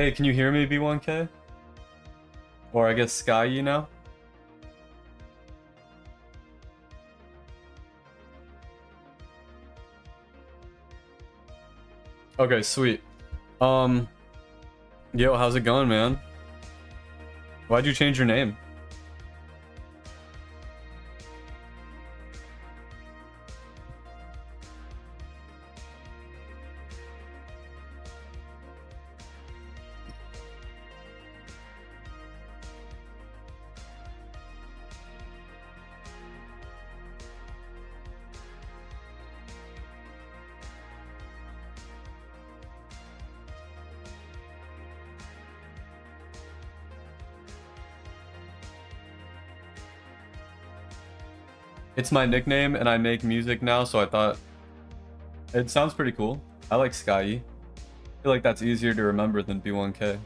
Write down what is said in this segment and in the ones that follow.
Hey, can you hear me, B1K? Or I guess Sky, you know? Okay, sweet. Yo, how's it going, man? Why'd you change your name? It's my nickname, and I make music now, so I thought it sounds pretty cool. I like Sky. I feel like that's easier to remember than B1K.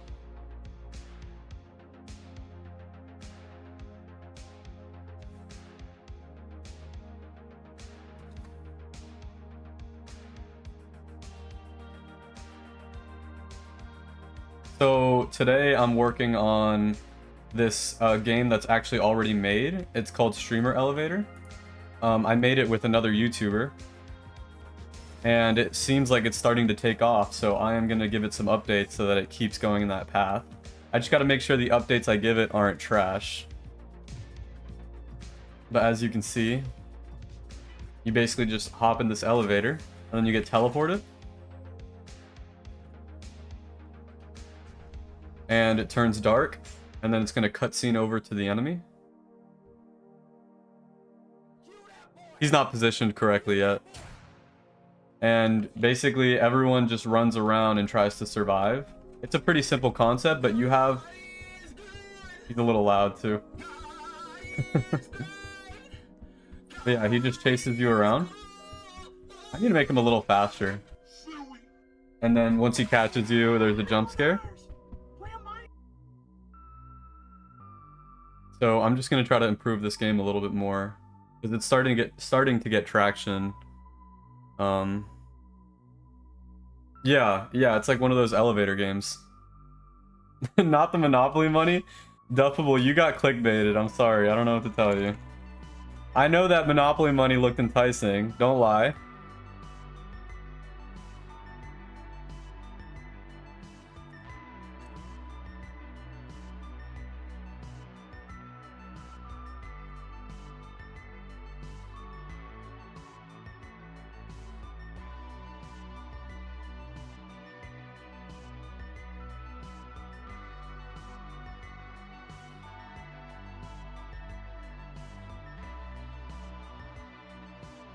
So today I'm working on this game that's actually already made. It's called Streamer Elevator. I made it with another YouTuber, and it seems like it's starting to take off, so I am going to give it some updates so that it keeps going in that path. I just got to make sure the updates I give it aren't trash. But as you can see, you basically just hop in this elevator, and then you get teleported. And it turns dark, and then it's going to cutscene over to the enemy. He's not positioned correctly yet. And basically everyone just runs around and tries to survive. It's a pretty simple concept, but you have... He's a little loud too. But yeah, he just chases you around. I need to make him a little faster. And then once he catches you, there's a jump scare. So I'm just gonna try to improve this game a little bit more, because it's starting to get traction. Yeah, it's like one of those elevator games. Not the Monopoly money. Duffable, you got clickbaited. I'm sorry, I don't know what to tell you. I know that Monopoly money looked enticing, don't lie.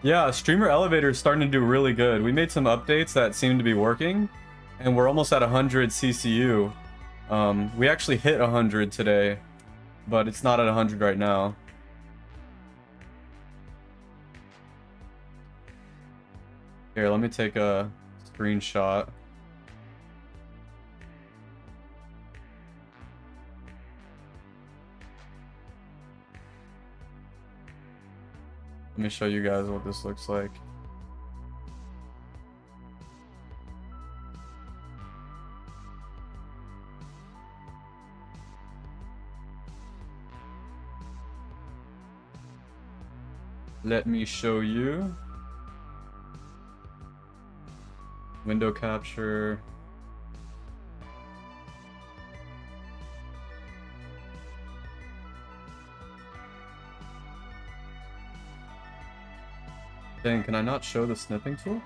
Yeah, Streamer Elevator is starting to do really good. We made some updates that seem to be working, and we're almost at 100 CCU. We actually hit 100 today, but it's not at 100 right now. Here, let me take a screenshot. Let me show you guys what this looks like. Let me show you. Window capture. Dang, can I not show the snipping tool?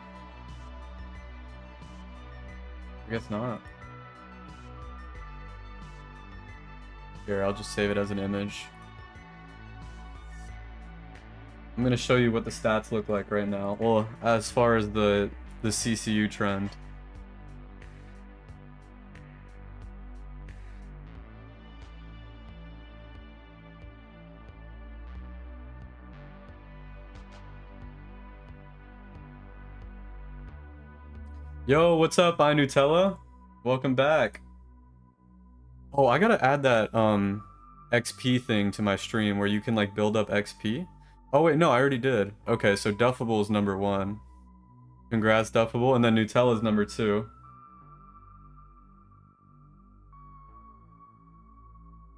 I guess not. Here, I'll just save it as an image. I'm gonna show you what the stats look like right now. Well, as far as the CCU trend. Yo, what's up, iNutella? Welcome back. Oh, I gotta add that XP thing to my stream where you can like build up XP. Oh wait, no, I already did. Okay, so Duffable is number 1. Congrats, Duffable, and then Nutella's number 2.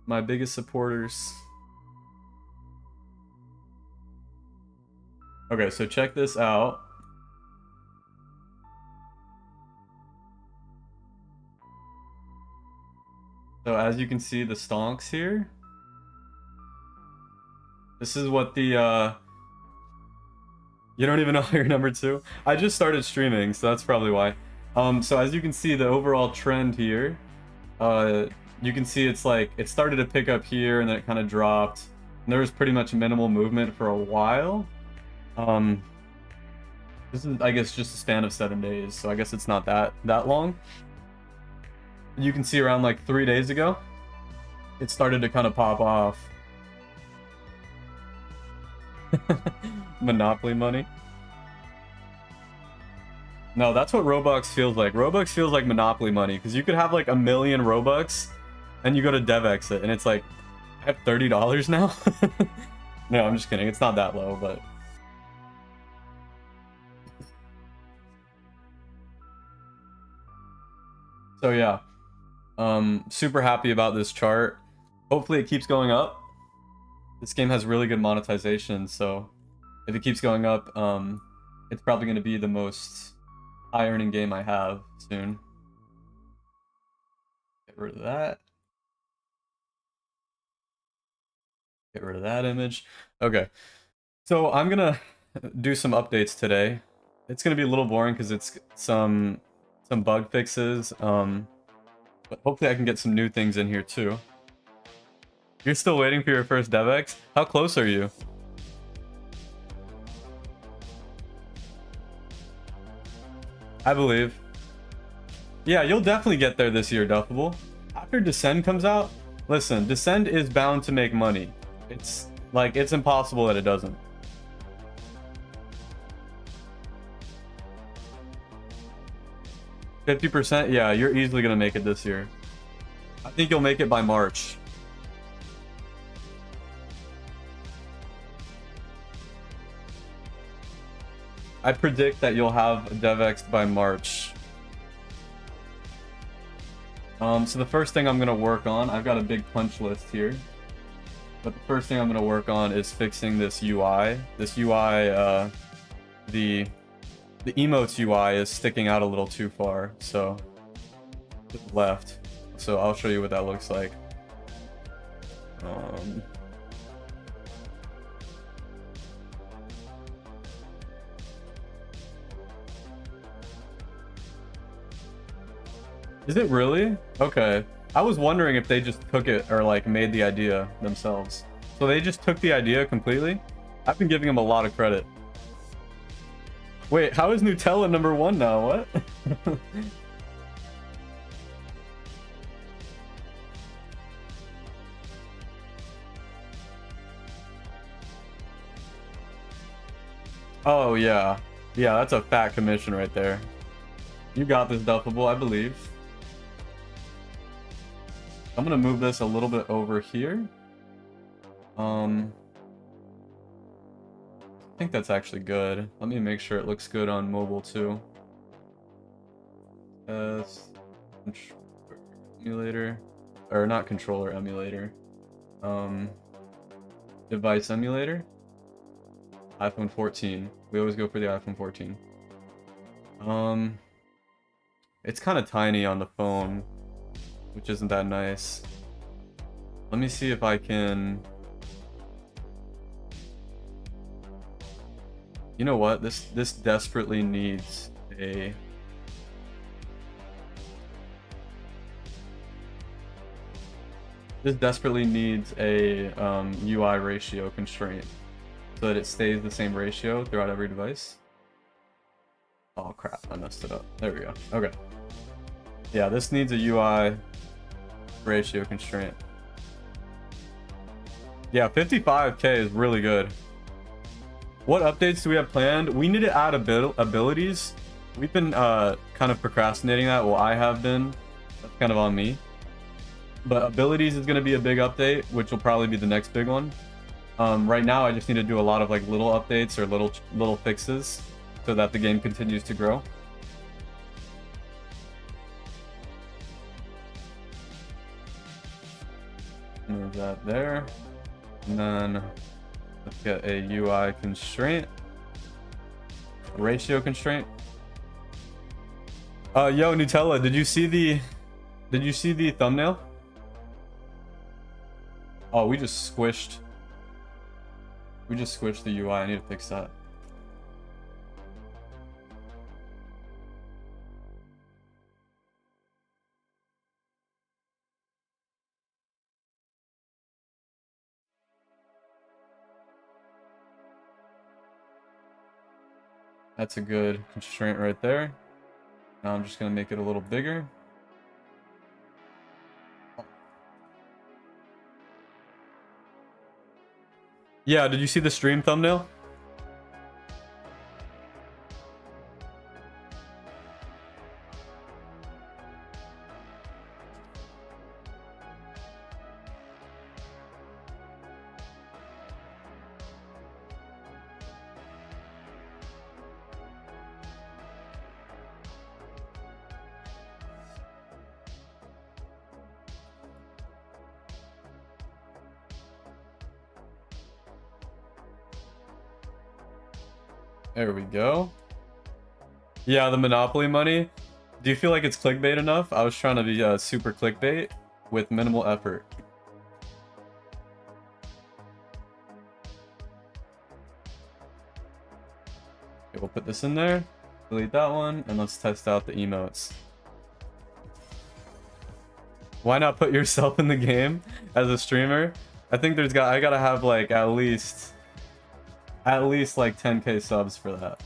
My biggest supporters. Okay, so check this out. So as you can see, the stonks here. This is what the you don't even know your number 2? I just started streaming, so that's probably why. So as you can see, the overall trend here, you can see it's like it started to pick up here and then it kind of dropped. And there was pretty much minimal movement for a while. This is, I guess, just a span of 7 days, so I guess it's not that long. You can see around like 3 days ago, it started to kind of pop off. Monopoly money. No, that's what Roblox feels like. Roblox feels like Monopoly money, because you could have like 1,000,000 Robux, and you go to dev exit, and it's like, I have $30 now? No, I'm just kidding. It's not that low, but... So yeah, super happy about this chart. Hopefully it keeps going up. This game has really good monetization, so if it keeps going up, it's probably going to be the most high-earning game I have soon. Get rid of that. Get rid of that image. Okay, so I'm gonna do some updates today. It's gonna be a little boring because it's some bug fixes, but hopefully I can get some new things in here too. You're still waiting for your first DevX? How close are you? I believe. Yeah, you'll definitely get there this year, Duffable. After Descend comes out, listen, Descend is bound to make money. It's like, it's impossible that it doesn't. %? Yeah, you're easily gonna make it this year. I think you'll make it by March. I predict that you'll have DevX by March. So the first thing I'm gonna work on, I've got a big punch list here. But the first thing I'm gonna work on is fixing this UI. This UI, the emotes UI is sticking out a little too far, so to the left. So I'll show you what that looks like. Is it really? Okay. I was wondering if they just took it or like made the idea themselves. So they just took the idea completely? I've been giving them a lot of credit. Wait, how is Nutella number 1 now? What? Oh, yeah. Yeah, that's a fat commission right there. You got this, Duffable, I believe. I'm gonna move this a little bit over here. I think that's actually good. Let me make sure it looks good on mobile too. Emulator, or not controller, emulator. Device emulator. iPhone 14. We always go for the iPhone 14. It's kind of tiny on the phone, which isn't that nice. Let me see if I can... You know what? This desperately needs a... This desperately needs a UI ratio constraint so that it stays the same ratio throughout every device. Oh crap, I messed it up. There we go. Okay. Yeah, this needs a UI ratio constraint. Yeah, 55k is really good. What updates do we have planned? We need to add abilities. We've been kind of procrastinating that. Well, I have been. That's kind of on me. But abilities is going to be a big update, which will probably be the next big one. Right now, I just need to do a lot of like little updates or little fixes so that the game continues to grow. I'm gonna that there. And then let's get a UI constraint. Ratio constraint. Yo, Nutella, did you see the thumbnail? Oh, we just squished the UI. I need to fix that. That's a good constraint right there. Now I'm just gonna make it a little bigger. Yeah, did you see the stream thumbnail? There we go. Yeah, the Monopoly money. Do you feel like it's clickbait enough? I was trying to be super clickbait with minimal effort. Okay, we'll put this in there. Delete that one, and let's test out the emotes. Why not put yourself in the game as a streamer? I think I gotta have like at least like 10k subs for that.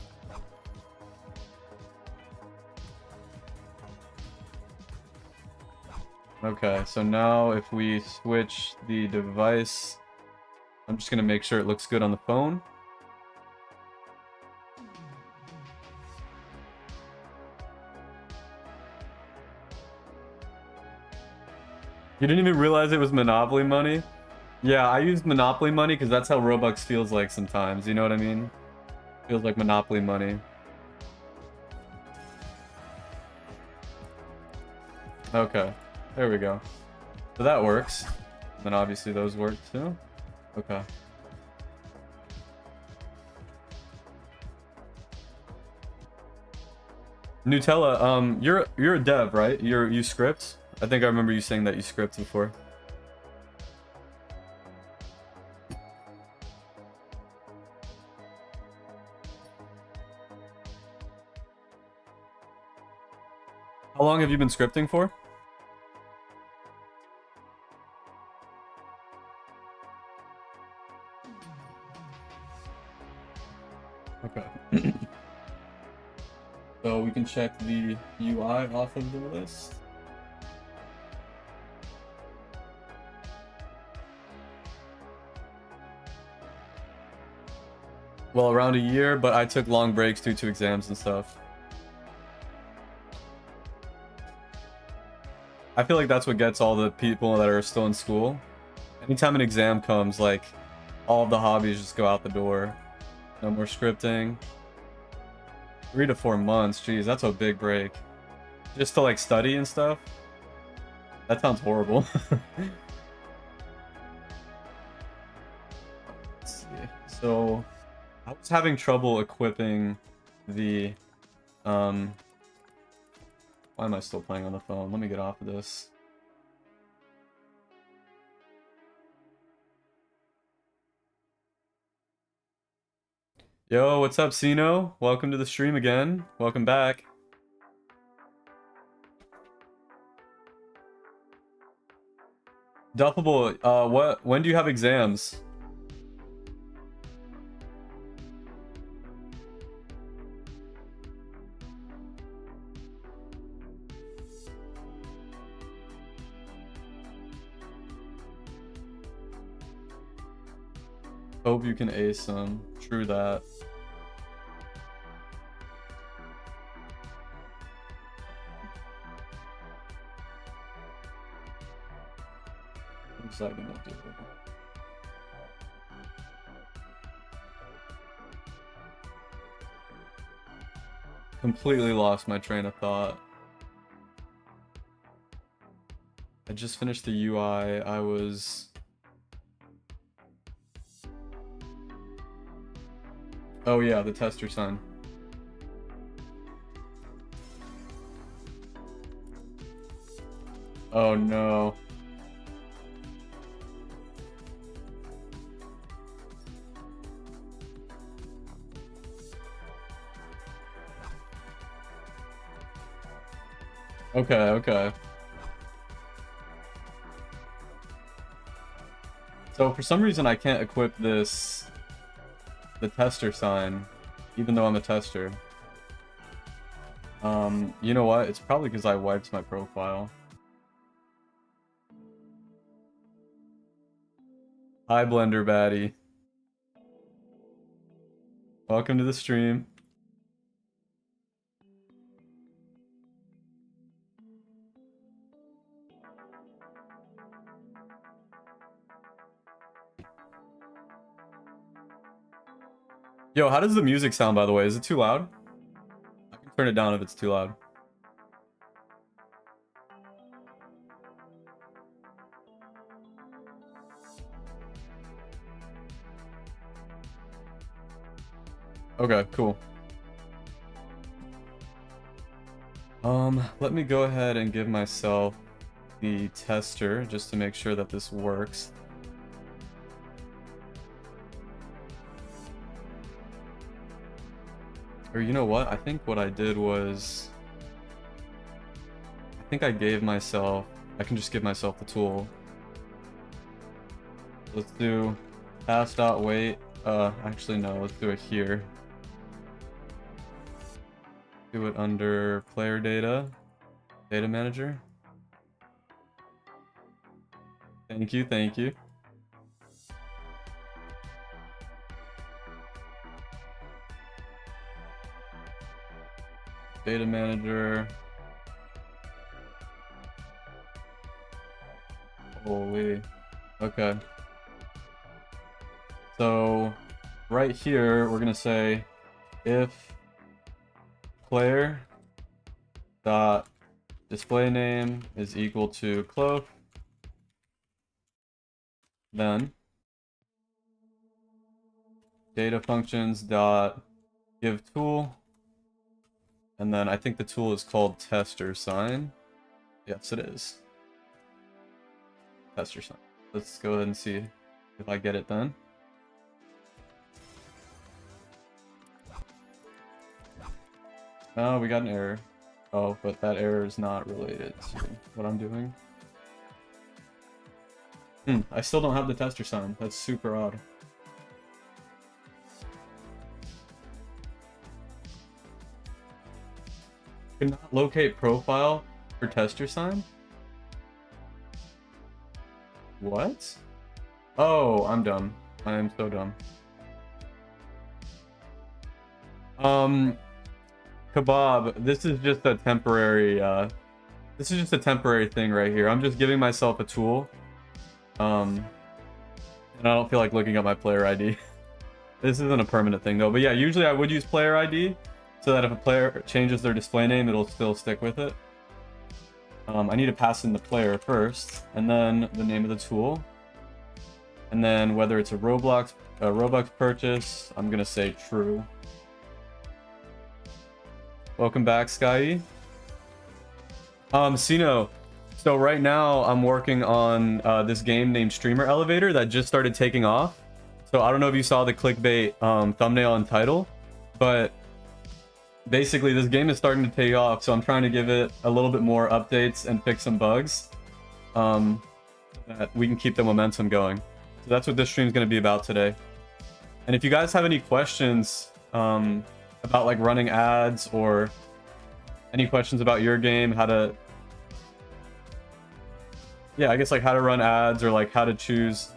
Okay, so now if we switch the device, I'm just gonna make sure it looks good on the phone. You didn't even realize it was Monopoly money? Yeah, I use Monopoly money because that's how Robux feels like sometimes, you know what I mean? Feels like Monopoly money. Okay, there we go. So that works. Then obviously those work too. Okay. Nutella, you're a dev, right? You script? I think I remember you saying that you script before. How long have you been scripting for? Okay. So we can check the UI off of the list. Well, around a year, but I took long breaks due to exams and stuff. I feel like that's what gets all the people that are still in school. Anytime an exam comes, like, all of the hobbies just go out the door. No more scripting. 3 to 4 months, geez, that's a big break. Just to, like, study and stuff? That sounds horrible. Let's see. So, I was having trouble equipping the, why am I still playing on the phone? Let me get off of this. Yo, what's up, Sino? Welcome to the stream again. Welcome back. Duffable, when do you have exams? Hope you can ace them. True that. What's that gonna do? Completely lost my train of thought. I just finished the UI. I was Oh yeah, the tester sign. Oh no. Okay, okay. So for some reason I can't equip the tester sign, even though I'm a tester. You know what? It's probably because I wiped my profile. Hi, Blender Baddie. Welcome to the stream. Yo, how does the music sound, by the way? Is it too loud? I can turn it down if it's too loud. Okay, cool. Let me go ahead and give myself the tester just to make sure that this works. Or you know what? I think what I did was... I think I gave myself... I can just give myself the tool. Let's do pass.wait. Actually no, let's do it here. Do it under player data. Data manager. Thank you, thank you. Data manager. Holy. Okay. So right here, we're gonna say if player dot display name is equal to cloak, then data functions dot give tool, and then I think the tool is called tester sign. Yes, it is. Tester sign. Let's go ahead and see if I get it then. Oh, we got an error. Oh, but that error is not related to what I'm doing. I still don't have the tester sign. That's super odd. Cannot locate profile for tester sign? What? Oh, I'm dumb. I am so dumb. Kebab, this is just a temporary, thing right here. I'm just giving myself a tool. And I don't feel like looking up my player ID. This isn't a permanent thing though, but yeah, usually I would use player ID so that if a player changes their display name, it'll still stick with it. I need to pass in the player first, and then the name of the tool. And then whether it's a Roblox purchase, I'm gonna say true. Welcome back, Sky. Sino. So right now I'm working on this game named Streamer Elevator that just started taking off. So I don't know if you saw the clickbait thumbnail and title, but basically this game is starting to take off. So I'm trying to give it a little bit more updates and fix some bugs, that we can keep the momentum going. So that's what this stream is going to be about today. And if you guys have any questions about like running ads, or any questions about your game, how to, yeah, I guess like how to run ads, or like how to choose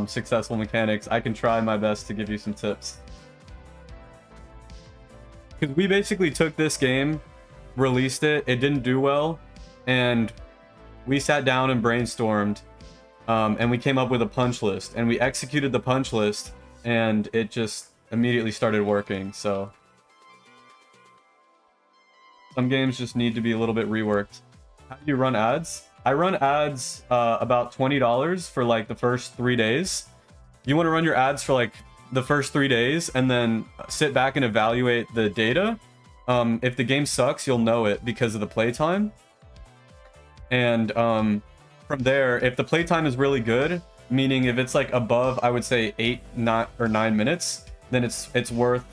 successful mechanics, I can try my best to give you some tips. Because we basically took this game, released it, it didn't do well, and we sat down and brainstormed, and we came up with a punch list, and we executed the punch list, and it just immediately started working. So some games just need to be a little bit reworked. How do you run ads? I run ads about $20 for like the first 3 days. You want to run your ads for like the first 3 days and then sit back and evaluate the data. If the game sucks, you'll know it because of the playtime. And from there, if the playtime is really good, meaning if it's like above, I would say 8, 9 minutes, then it's worth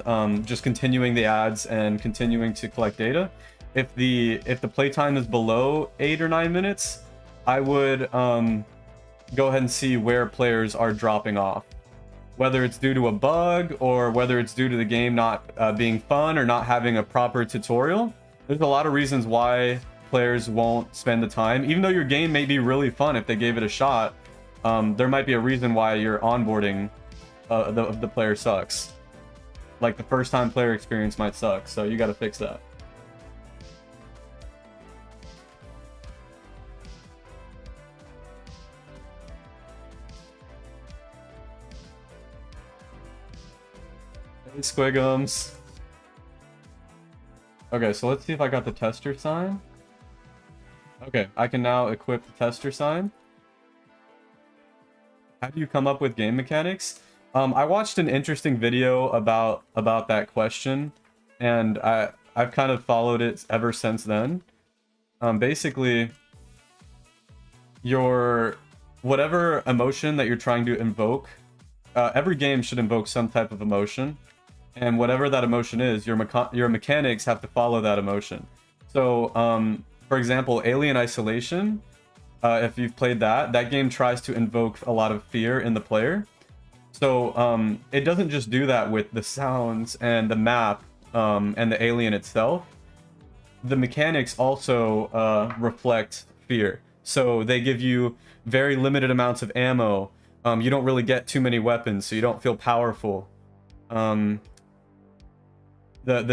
just continuing the ads and continuing to collect data. If the playtime is below 8 or 9 minutes, I would go ahead and see where players are dropping off, whether it's due to a bug or whether it's due to the game not being fun or not having a proper tutorial. There's a lot of reasons why players won't spend the time, even though your game may be really fun. If they gave it a shot, there might be a reason why your onboarding the player sucks. Like the first time player experience might suck, so you got to fix that. Hey, Squigums. Okay, so let's see if I got the tester sign. Okay, I can now equip the tester sign. How do you come up with game mechanics? I watched an interesting video about that question, and I've kind of followed it ever since then. Basically, whatever emotion that you're trying to invoke, every game should invoke some type of emotion, and whatever that emotion is, your mechanics have to follow that emotion. So, for example, Alien Isolation, if you've played that game tries to invoke a lot of fear in the player. So it doesn't just do that with the sounds and the map and the alien itself. The mechanics also reflect fear. So they give you very limited amounts of ammo. You don't really get too many weapons, so you don't feel powerful. The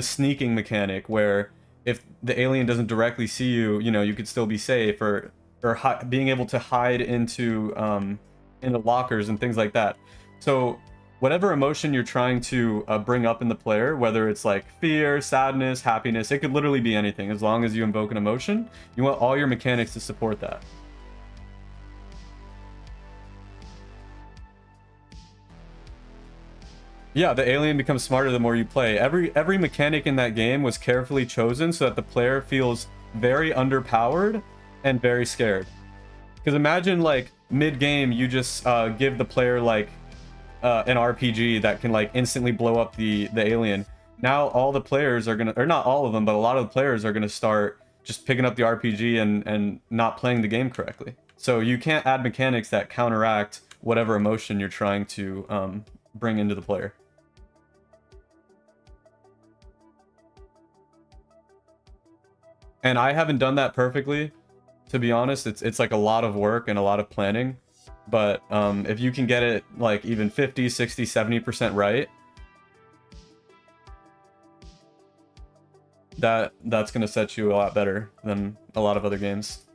sneaking mechanic, where if the alien doesn't directly see you, you could still be safe, or being able to hide into lockers and things like that. So whatever emotion you're trying to bring up in the player, whether it's like fear, sadness, happiness, it could literally be anything. As long as you invoke an emotion, you want all your mechanics to support that. Yeah, the alien becomes smarter the more you play. Every mechanic in that game was carefully chosen so that the player feels very underpowered and very scared. Because imagine like mid-game you just give the player like an RPG that can like instantly blow up the alien. Now all the players are gonna, or not all of them, but a lot of the players are gonna start just picking up the RPG and not playing the game correctly. So you can't add mechanics that counteract whatever emotion you're trying to bring into the player. And I haven't done that perfectly, to be honest. It's like a lot of work and a lot of planning. But if you can get it like even 50, 60, 70% right, that's going to set you a lot better than a lot of other games.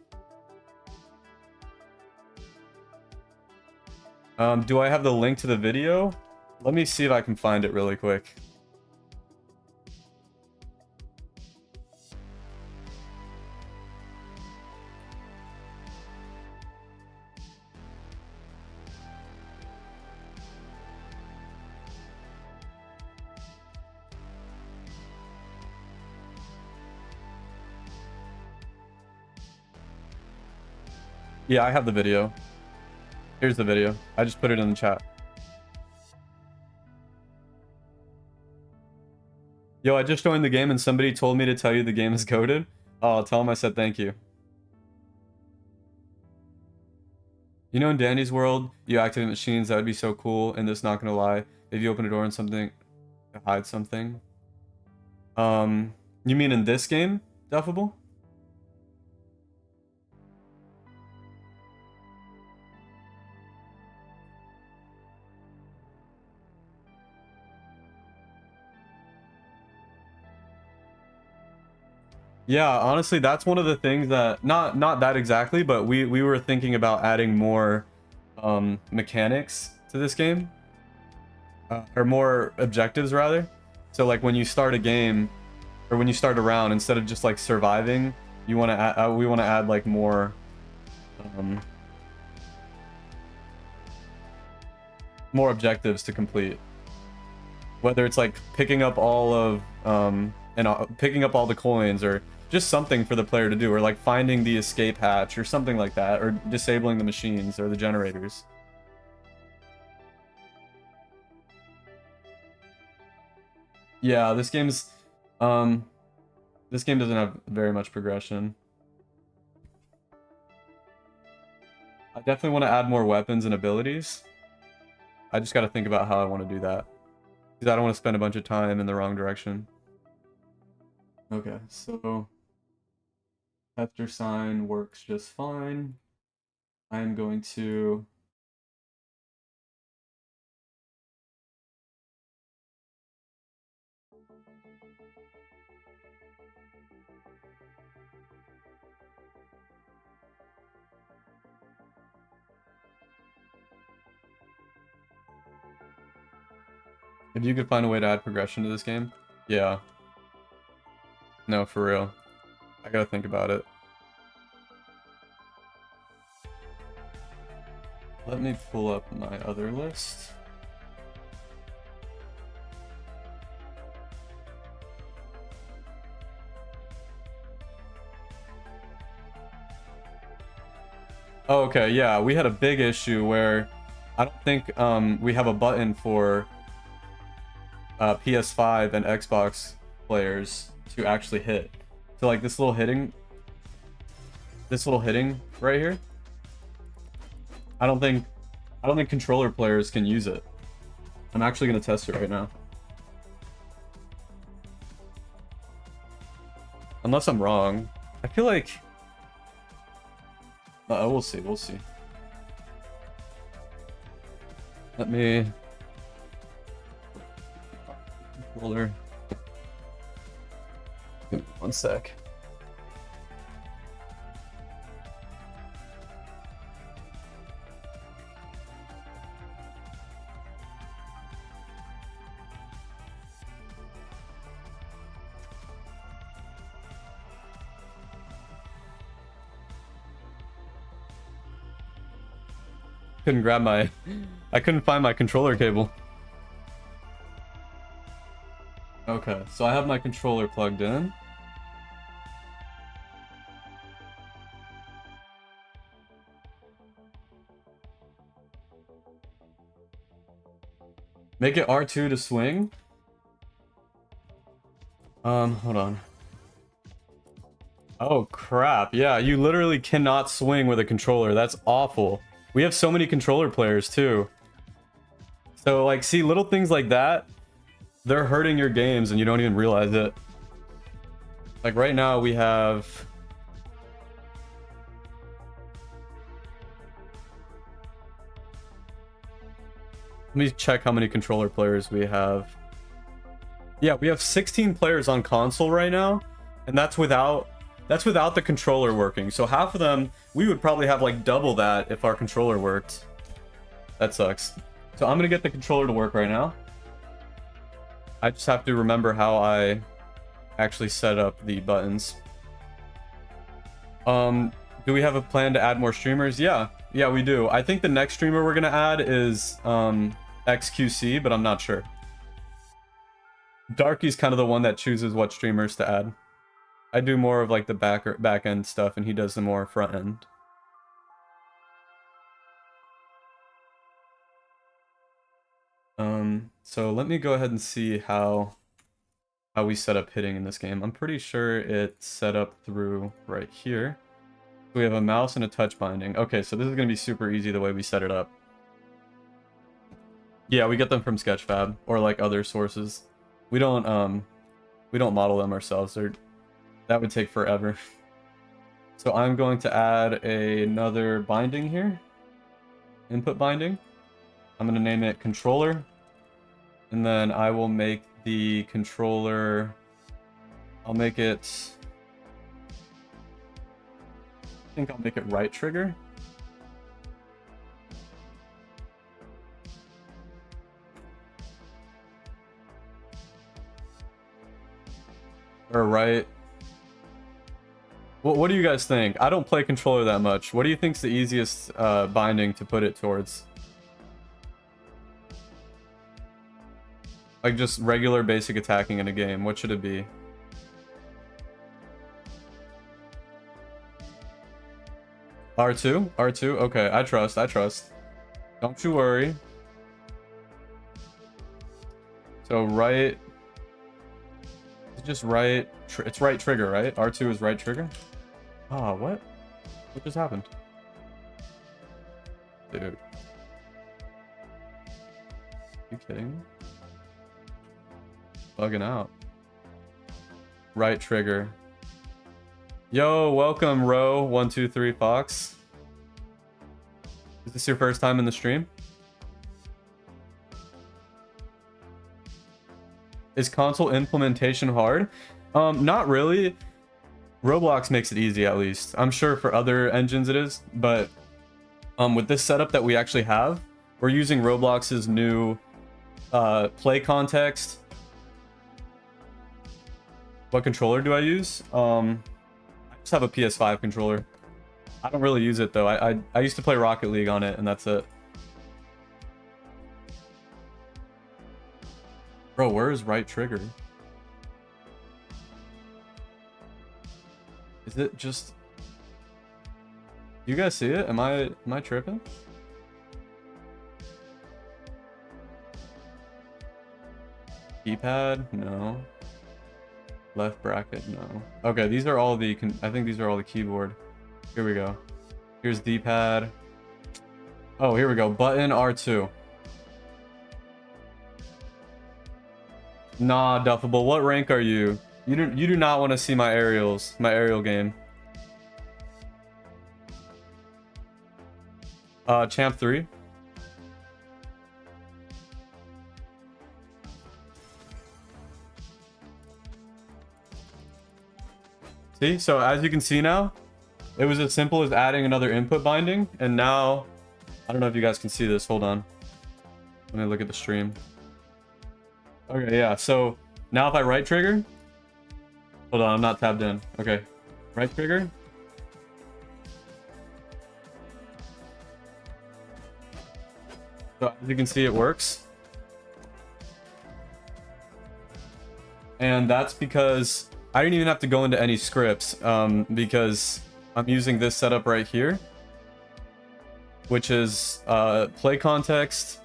Do I have the link to the video? Let me see if I can find it really quick. Yeah, I have the video. Here's the video. I just put it in the chat. Yo, I just joined the game and somebody told me to tell you the game is coded. Oh, I'll tell them I said thank you. You know, in Danny's world, you activate machines. That would be so cool. And this, not gonna lie, if you open a door and something, to hide something. You mean in this game, Duffable? Yeah, honestly, that's one of the things that not that exactly, but we were thinking about adding more mechanics to this game, or more objectives rather. So like when you start a game, or when you start a round, instead of just like surviving, you want to we want to add like more more objectives to complete. Whether it's like picking up all of picking up all the coins, or just something for the player to do, or like finding the escape hatch or something like that, or disabling the machines or the generators. Yeah, this game doesn't have very much progression. I definitely want to add more weapons and abilities. I just got to think about how I want to do that, because I don't want to spend a bunch of time in the wrong direction. Okay, so Hefter sign works just fine. I am going to if you could find a way to add progression to this game. Yeah. No, for real. I gotta think about it. Let me pull up my other list. Oh, okay, yeah, we had a big issue where I don't think we have a button for PS5 and Xbox players to actually hit. So like this little hitting right here, I don't think controller players can use it. I'm actually gonna test it right now. Unless I'm wrong. I feel like we'll see. Let me controller. Give me 1 sec. I couldn't find my controller cable. Okay, so I have my controller plugged in. Make it R2 to swing. Hold on. Oh crap, yeah, you literally cannot swing with a controller. That's awful. We have so many controller players too. So like, see, little things like that, they're hurting your games and you don't even realize it. Like right now we have... Let me check how many controller players we have. Yeah, we have 16 players on console right now, and that's without the controller working. So half of them, we would probably have like double that if our controller worked. That sucks. So I'm gonna get the controller to work right now. I just have to remember how I actually set up the buttons. Do we have a plan to add more streamers? Yeah, we do. I think the next streamer we're gonna add is XQC, but I'm not sure. Darky's kind of the one that chooses what streamers to add. I do more of like the back end stuff, and he does the more front end. So let me go ahead and see how we set up hitting in this game. I'm pretty sure it's set up through right here. We have a mouse and a touch binding. Okay, so this is gonna be super easy the way we set it up. Yeah, we get them from Sketchfab or like other sources. We don't model them ourselves. That would take forever. So I'm going to add another binding here. Input binding. I'm going to name it controller. And then I will make the controller... I'll make it... I think I'll make it right trigger. Or right... What do you guys think? I don't play controller that much. What do you think's the easiest binding to put it towards? Like just regular basic attacking in a game. What should it be? R2? R2? Okay, I trust. Don't you worry. So right... It's just right... It's right trigger, right? R2 is right trigger? Ah, what? What just happened? Dude. You kidding me? Bugging out. Right trigger. Yo, welcome, Row123 Fox. Is this your first time in the stream? Is console implementation hard? Not really. Roblox makes it easy, at least. I'm sure for other engines it is, but with this setup that we actually have, we're using Roblox's new play context. What controller do I use? I just have a PS5 controller. I don't really use it though. I used to play Rocket League on it, and that's it. Bro, where is right trigger? Is it just... You guys see it? Am I tripping? Keypad? No. Left bracket? No. Okay, these are all the... I think these are all the keyboard. Here we go. Here's D-pad. Oh, here we go. Button R2. Nah, Duffable. What rank are you? You do not want to see my aerials. My aerial game. Champ 3. See? So as you can see now, it was as simple as adding another input binding, and now I don't know if you guys can see this. Hold on. Let me look at the stream. Okay, yeah. So now if I right trigger, hold on, I'm not tabbed in. Okay, right trigger. So as you can see, it works. And that's because I didn't even have to go into any scripts, because I'm using this setup right here, which is play context,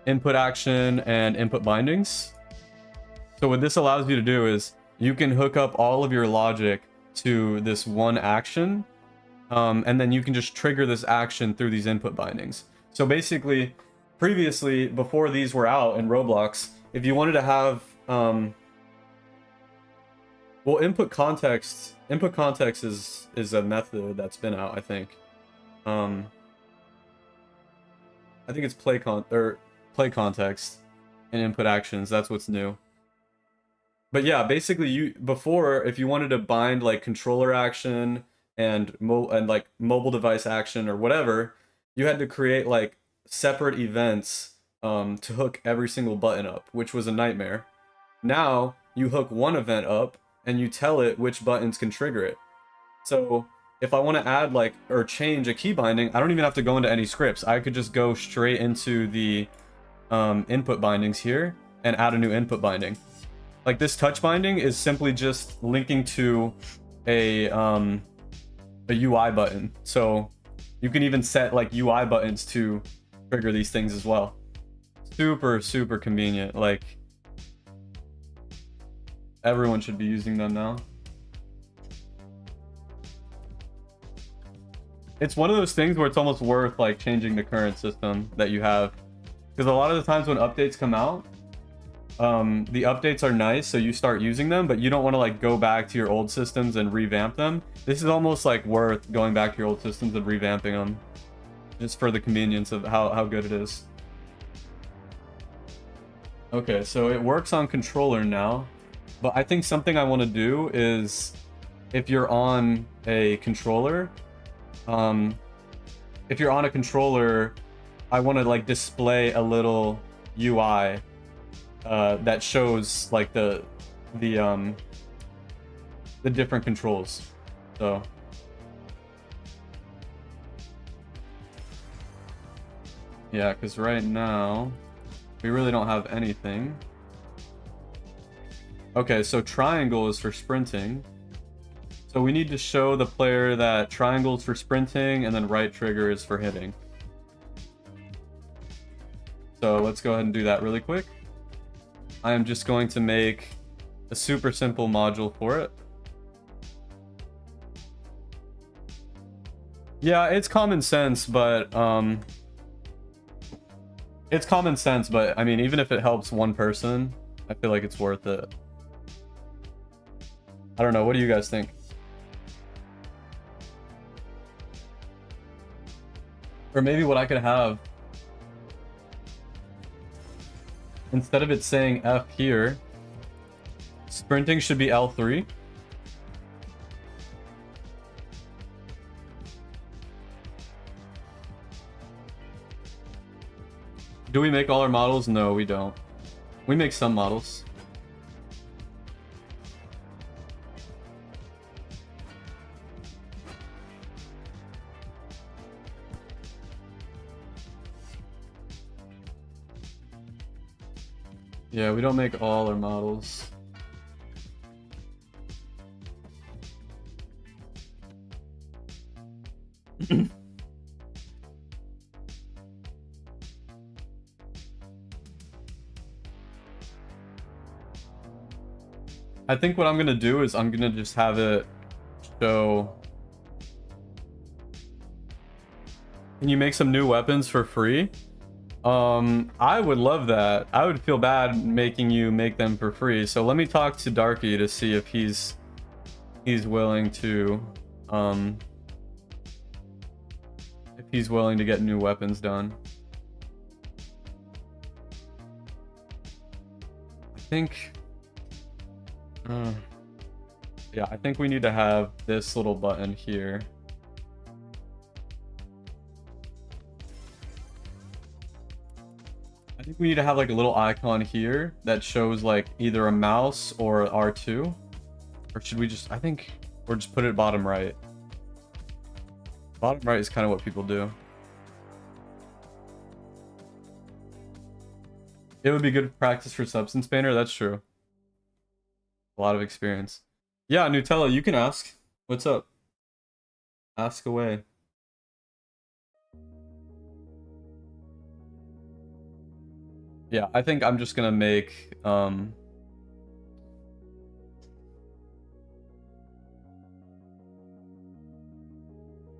input action, and input bindings. So what this allows you to do is you can hook up all of your logic to this one action, and then you can just trigger this action through these input bindings. So basically, previously, before these were out in Roblox, if you wanted to have well, input context is a method that's been out, I think. I think it's play context and input actions. That's what's new. But yeah, basically, before, if you wanted to bind like controller action and like mobile device action or whatever, you had to create like separate events to hook every single button up, which was a nightmare. Now you hook one event up and you tell it which buttons can trigger it. So if I want to add like or change a key binding, I don't even have to go into any scripts. I could just go straight into the input bindings here and add a new input binding. Like this touch binding is simply just linking to a UI button. So you can even set like UI buttons to trigger these things as well. Super convenient. Like everyone should be using them now. It's one of those things where it's almost worth like changing the current system that you have, because a lot of the times when updates come out, the updates are nice, so you start using them, but you don't want to like go back to your old systems and revamp them. This is almost like worth going back to your old systems and revamping them, just for the convenience of how good it is. Okay, so it works on controller now, but I think something I want to do is, if you're on a controller, I want to like display a little UI that shows like the different controls. So yeah, because right now We really don't have anything. Okay, so triangle is for sprinting. So we need to show the player that triangle is for sprinting and then right trigger is for hitting. So let's go ahead and do that really quick. I am just going to make a super simple module for it. Yeah, it's common sense, but I mean, even if it helps one person, I feel like it's worth it. I don't know, what do you guys think? Or maybe what I could have, instead of it saying F here, sprinting should be L3. Do we make all our models? No, we don't. We make some models. Yeah, we don't make all our models. I think what I'm gonna do is I'm gonna just have it show. Can you make some new weapons for free? I would love that. I would feel bad making you make them for free. So let me talk to Darky to see if he's willing to get new weapons done. I think yeah, I think we need to have this little button here. I think we need to have like a little icon here that shows like either a mouse or R2. Or should we just, I think we'll just put it bottom right. Bottom right is kind of what people do. It would be good practice for substance banner, that's true. A lot of experience. Yeah, Nutella, you can ask. What's up? Ask away. Yeah, I think I'm just gonna make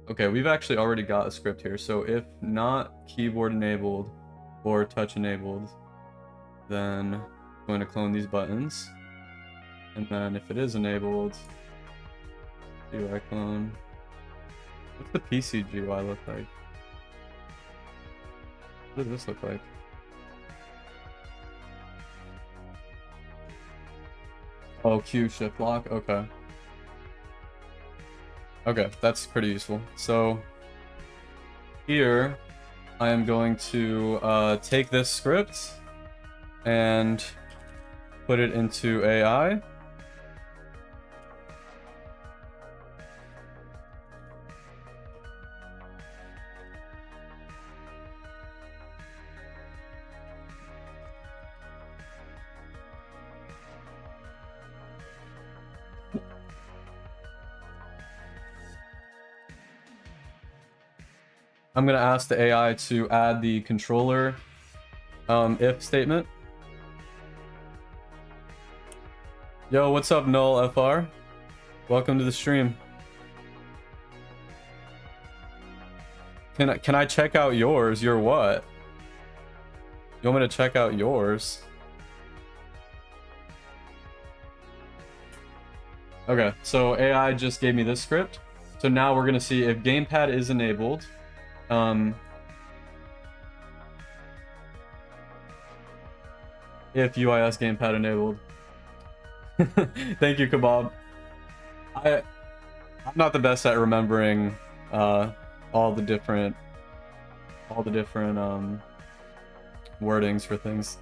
okay, we've actually already got a script here. So if not keyboard enabled or touch enabled, then I'm going to clone these buttons. And then if it is enabled, GUI clone. What's the PC GUI look like? What does this look like? Oh, Q shift lock, okay. Okay, that's pretty useful. So here I am going to take this script and put it into AI. I'm gonna ask the AI to add the controller if statement. Yo, what's up, Null FR? Welcome to the stream. Can I check out yours? Your what? You want me to check out yours? Okay, so AI just gave me this script. So now we're gonna see if gamepad is enabled. If UIS gamepad enabled. Thank you, Kebab. I'm not the best at remembering all the different wordings for things.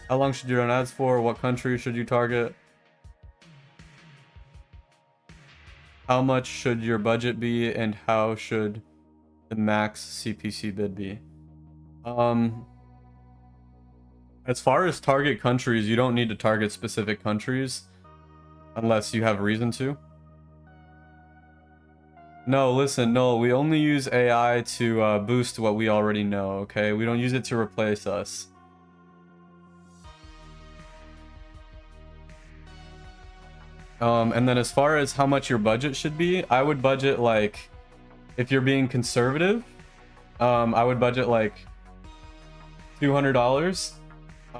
How long should you run ads for? What country should you target? How much should your budget be, and how should the max CPC bid be? As far as target countries, you don't need to target specific countries unless you have reason to. No, listen, no, we only use AI to boost what we already know, okay? We don't use it to replace us. And then as far as how much your budget should be, I would budget like, if you're being conservative, I would budget like $200.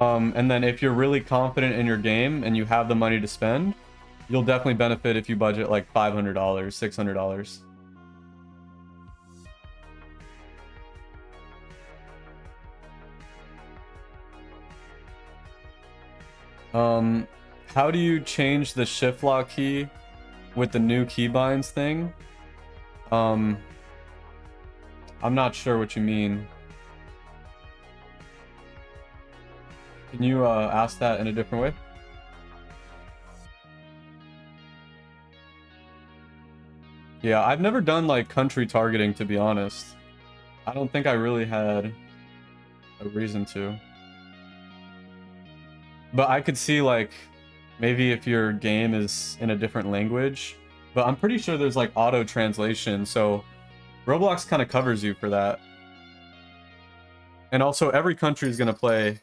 And then if you're really confident in your game and you have the money to spend, you'll definitely benefit if you budget like $500, $600. How do you change the shift lock key with the new keybinds thing? I'm not sure what you mean. Can you ask that in a different way? Yeah, I've never done like country targeting, to be honest. I don't think I really had a reason to. But I could see like maybe if your game is in a different language, but I'm pretty sure there's like auto translation, so Roblox kind of covers you for that. And also every country is going to play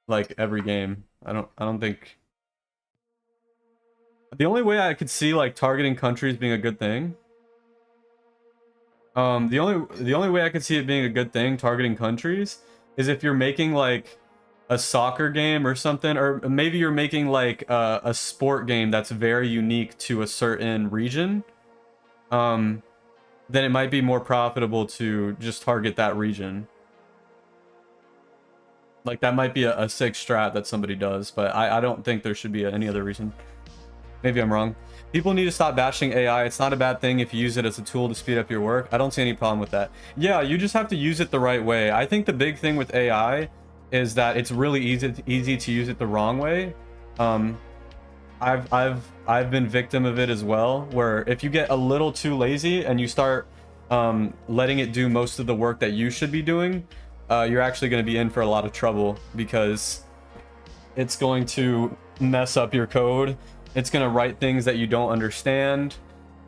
like every game. I don't think the only way I could see like targeting countries being a good thing, the only way I could see it being a good thing targeting countries is if you're making like a soccer game or something, or maybe you're making like a sport game that's very unique to a certain region. Then it might be more profitable to just target that region. Like that might be a sick strat that somebody does, but I don't think there should be any other reason. Maybe I'm wrong. People need to stop bashing AI. It's not a bad thing if you use it as a tool to speed up your work. I don't see any problem with that. Yeah, you just have to use it the right way. I think the big thing with AI is that it's really easy to use it the wrong way. I've been victim of it as well, where if you get a little too lazy and you start letting it do most of the work that you should be doing, you're actually going to be in for a lot of trouble, because it's going to mess up your code. It's going to write things that you don't understand.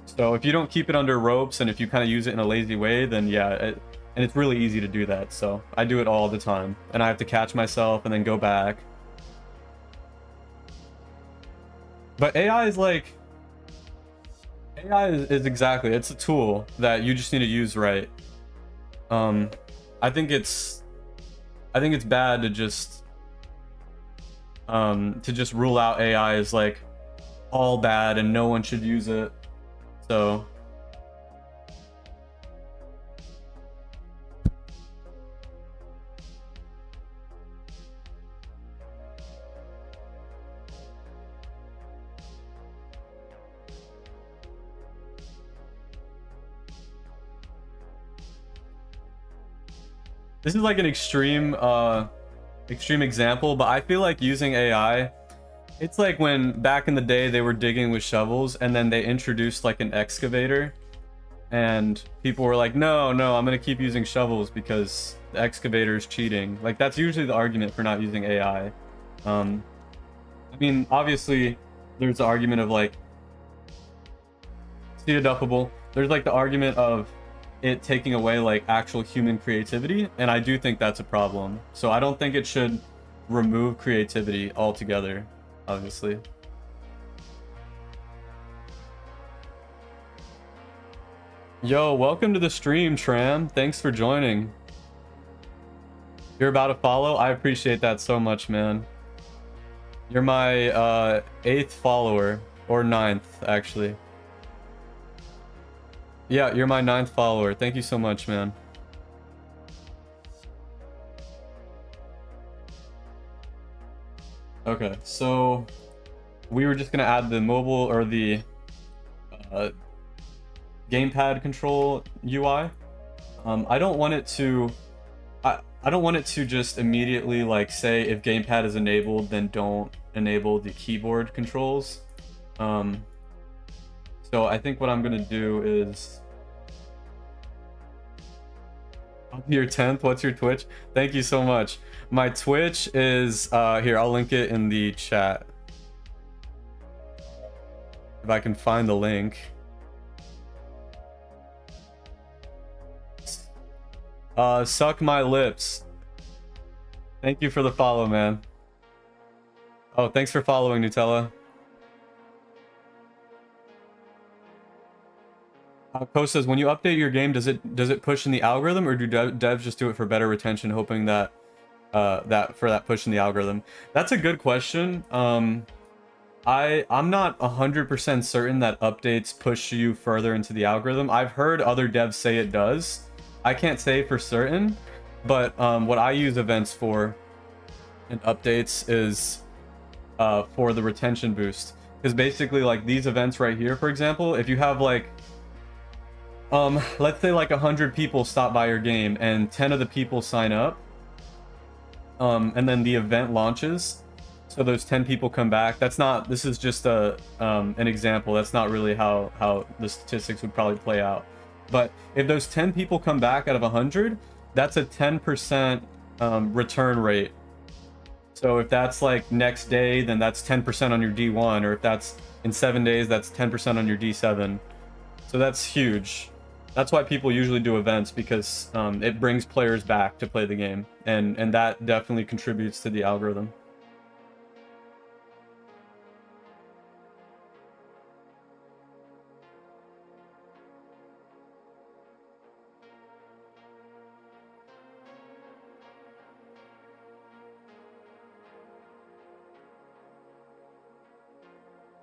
So if you don't keep it under ropes and if you kind of use it in a lazy way, then yeah, and it's really easy to do that. So I do it all the time, and I have to catch myself and then go back. But AI is like, AI is exactly, it's a tool that you just need to use right. I think it's bad to just rule out AI as like all bad and no one should use it. So this is like an extreme example, but I feel like using AI, it's like when back in the day they were digging with shovels and then they introduced like an excavator, and people were like, no, I'm gonna keep using shovels because the excavator is cheating. Like that's usually the argument for not using AI. I mean, obviously there's the argument of like speed-upable. There's like the argument of it taking away like actual human creativity, and I do think that's a problem. So I don't think it should remove creativity altogether, obviously. Yo, welcome to the stream, Tram. Thanks for joining. You're about to follow? I appreciate that so much, man. You're my 8th follower, or 9th actually. Yeah, you're my 9th follower. Thank you so much, man. Okay, so we were just gonna add the mobile or the gamepad control UI. I don't want it to I don't want it to just immediately like say if gamepad is enabled, then don't enable the keyboard controls. So I think what I'm gonna do is Your 10th. What's your Twitch? Thank you so much. My Twitch is here. I'll link it in the chat if I can find the link. Suck my lips. Thank you for the follow, man. Oh, thanks for following, Nutella. Coach says, when you update your game, does it push in the algorithm, or do devs just do it for better retention, hoping that that push in the algorithm? That's a good question. I'm not 100% certain that updates push you further into the algorithm. I've heard other devs say it does. I can't say for certain, but what I use events for and updates is for the retention boost. Because basically, like these events right here, for example, if you have like let's say like 100 people stop by your game and 10 of the people sign up, and then the event launches, so those 10 people come back. This is just an example. That's not really how the statistics would probably play out. But if those 10 people come back out of 100, that's a 10% return rate. So if that's like next day, then that's 10% on your D1, or if that's in 7 days, that's 10% on your D7. So that's huge. That's why people usually do events, because it brings players back to play the game, and that definitely contributes to the algorithm.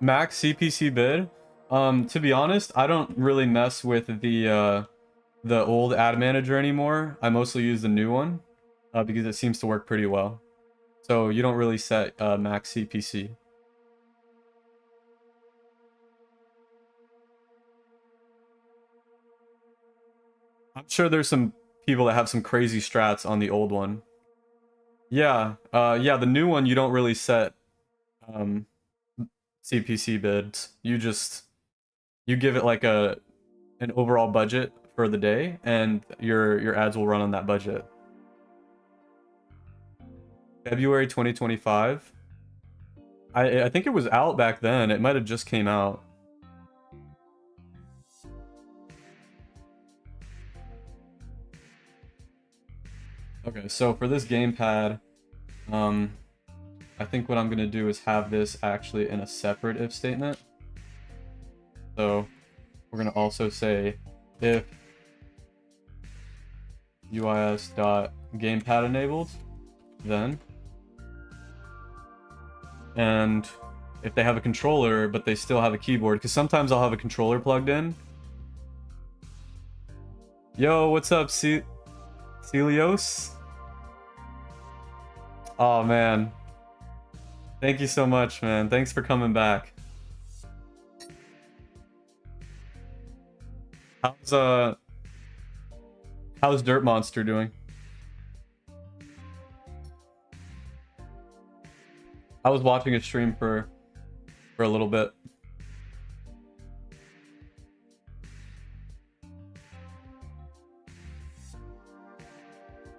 Max CPC bid. To be honest, I don't really mess with the old ad manager anymore. I mostly use the new one because it seems to work pretty well. So you don't really set max CPC. I'm sure there's some people that have some crazy strats on the old one. Yeah, yeah, the new one you don't really set CPC bids. You give it like an overall budget for the day, and your ads will run on that budget. February 2025. I think it was out back then. It might have just came out. Okay, so for this gamepad, I think what I'm gonna do is have this actually in a separate if statement. So we're gonna also say if UIS.gamepad enabled, then, and if they have a controller but they still have a keyboard, because sometimes I'll have a controller plugged in. Yo, what's up, Celios? Oh man, thank you so much, man. Thanks for coming back. How's Dirt Monster doing? I was watching a stream for a little bit.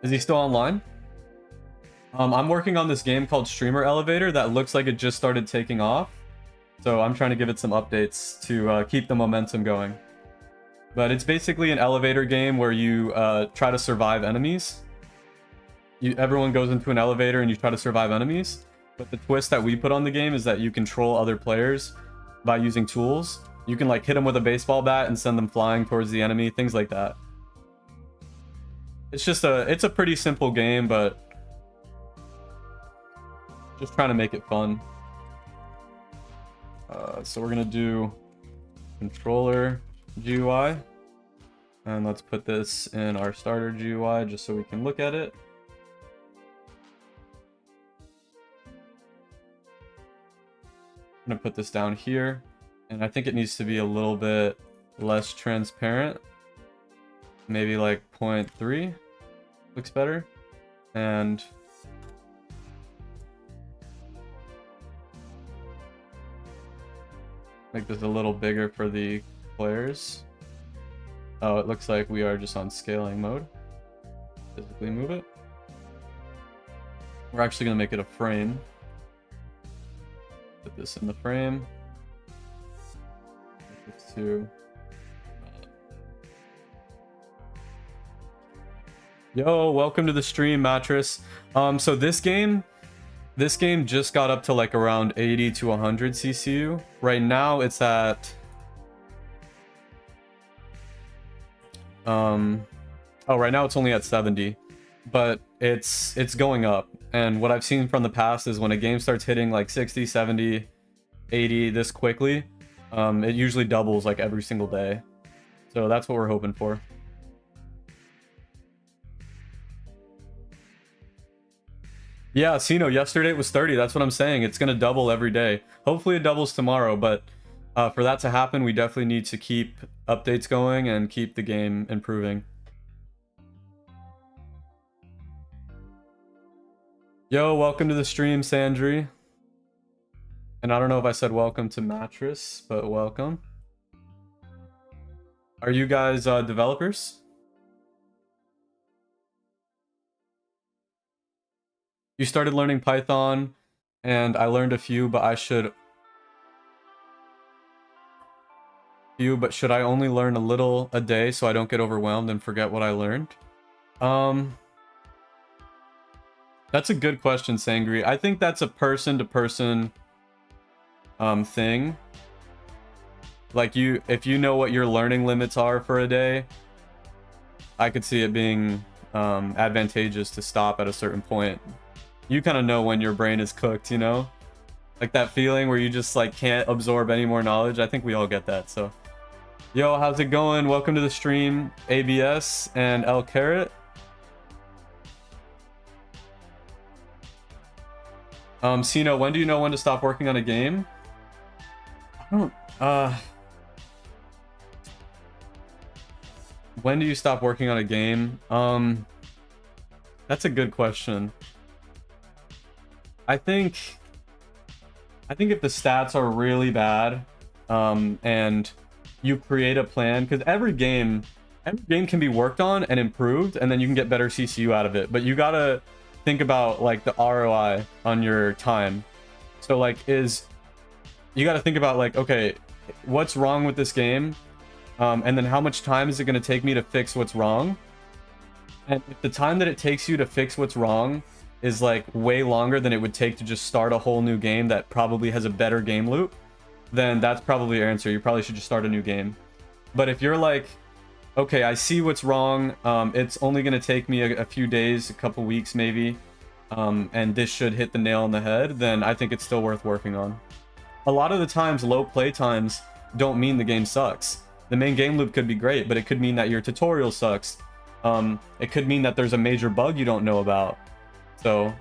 Is he still online? I'm working on this game called Streamer Elevator that looks like it just started taking off. So I'm trying to give it some updates to keep the momentum going. But it's basically an elevator game where you try to survive enemies. Everyone goes into an elevator and you try to survive enemies. But the twist that we put on the game is that you control other players by using tools. You can like hit them with a baseball bat and send them flying towards the enemy, things like that. It's a pretty simple game, but just trying to make it fun. So we're gonna do controller GUI, and let's put this in our starter GUI just so we can look at it. I'm gonna put this down here, and I think it needs to be a little bit less transparent. Maybe like 0.3 looks better. And make this a little bigger for the players. Oh, it looks like we are just on scaling mode. physically move it. We're actually gonna make it a frame. Put this in the frame. Make this to Yo, welcome to the stream, Mattress. So this game just got up to like around 80 to 100 CCU. Right now it's at right now it's only at 70, but it's going up. And what I've seen from the past is when a game starts hitting like 60, 70, 80 this quickly, it usually doubles like every single day. So that's what we're hoping for. Yeah, Sino, yesterday it was 30. That's what I'm saying. It's going to double every day. Hopefully it doubles tomorrow, but for that to happen, we definitely need to keep updates going and keep the game improving. Yo, welcome to the stream, Sandry. And I don't know if I said welcome to Mattress, but welcome. Are you guys developers? You started learning Python, and I learned a few, but should I only learn a little a day so I don't get overwhelmed and forget what I learned? That's a good question, Sangri. I think that's a person-to-person thing. Like if you know what your learning limits are for a day, I could see it being advantageous to stop at a certain point. You kind of know when your brain is cooked, you know? Like that feeling where you just like can't absorb any more knowledge. I think we all get that, so. Yo, how's it going? Welcome to the stream, ABS and El Carrot. Sino, when do you know when to stop working on a game? I don't, when do you stop working on a game? That's a good question. I think if the stats are really bad, and you create a plan, because every game can be worked on and improved, and then you can get better CCU out of it. But you gotta think about like the ROI on your time. So like you gotta think about like, okay, what's wrong with this game? And then how much time is it gonna take me to fix what's wrong? And if the time that it takes you to fix what's wrong is like way longer than it would take to just start a whole new game that probably has a better game loop, then that's probably your answer. You probably should just start a new game. But if you're like, okay, I see what's wrong, it's only going to take me a few days, a couple weeks maybe, and this should hit the nail on the head, then I think it's still worth working on. A lot of the times, low play times don't mean the game sucks. The main game loop could be great, but it could mean that your tutorial sucks. It could mean that there's a major bug you don't know about. So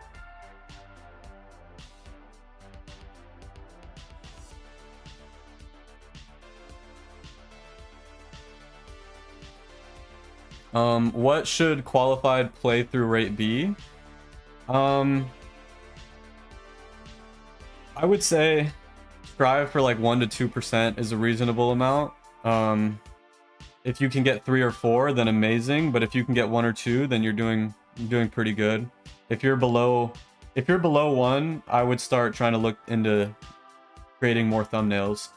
what should qualified playthrough rate be? I would say strive for like 1 to 2% is a reasonable amount. If you can get 3 or 4, then amazing. But if you can get 1 or 2, then you're doing pretty good. If you're below 1, I would start trying to look into creating more thumbnails.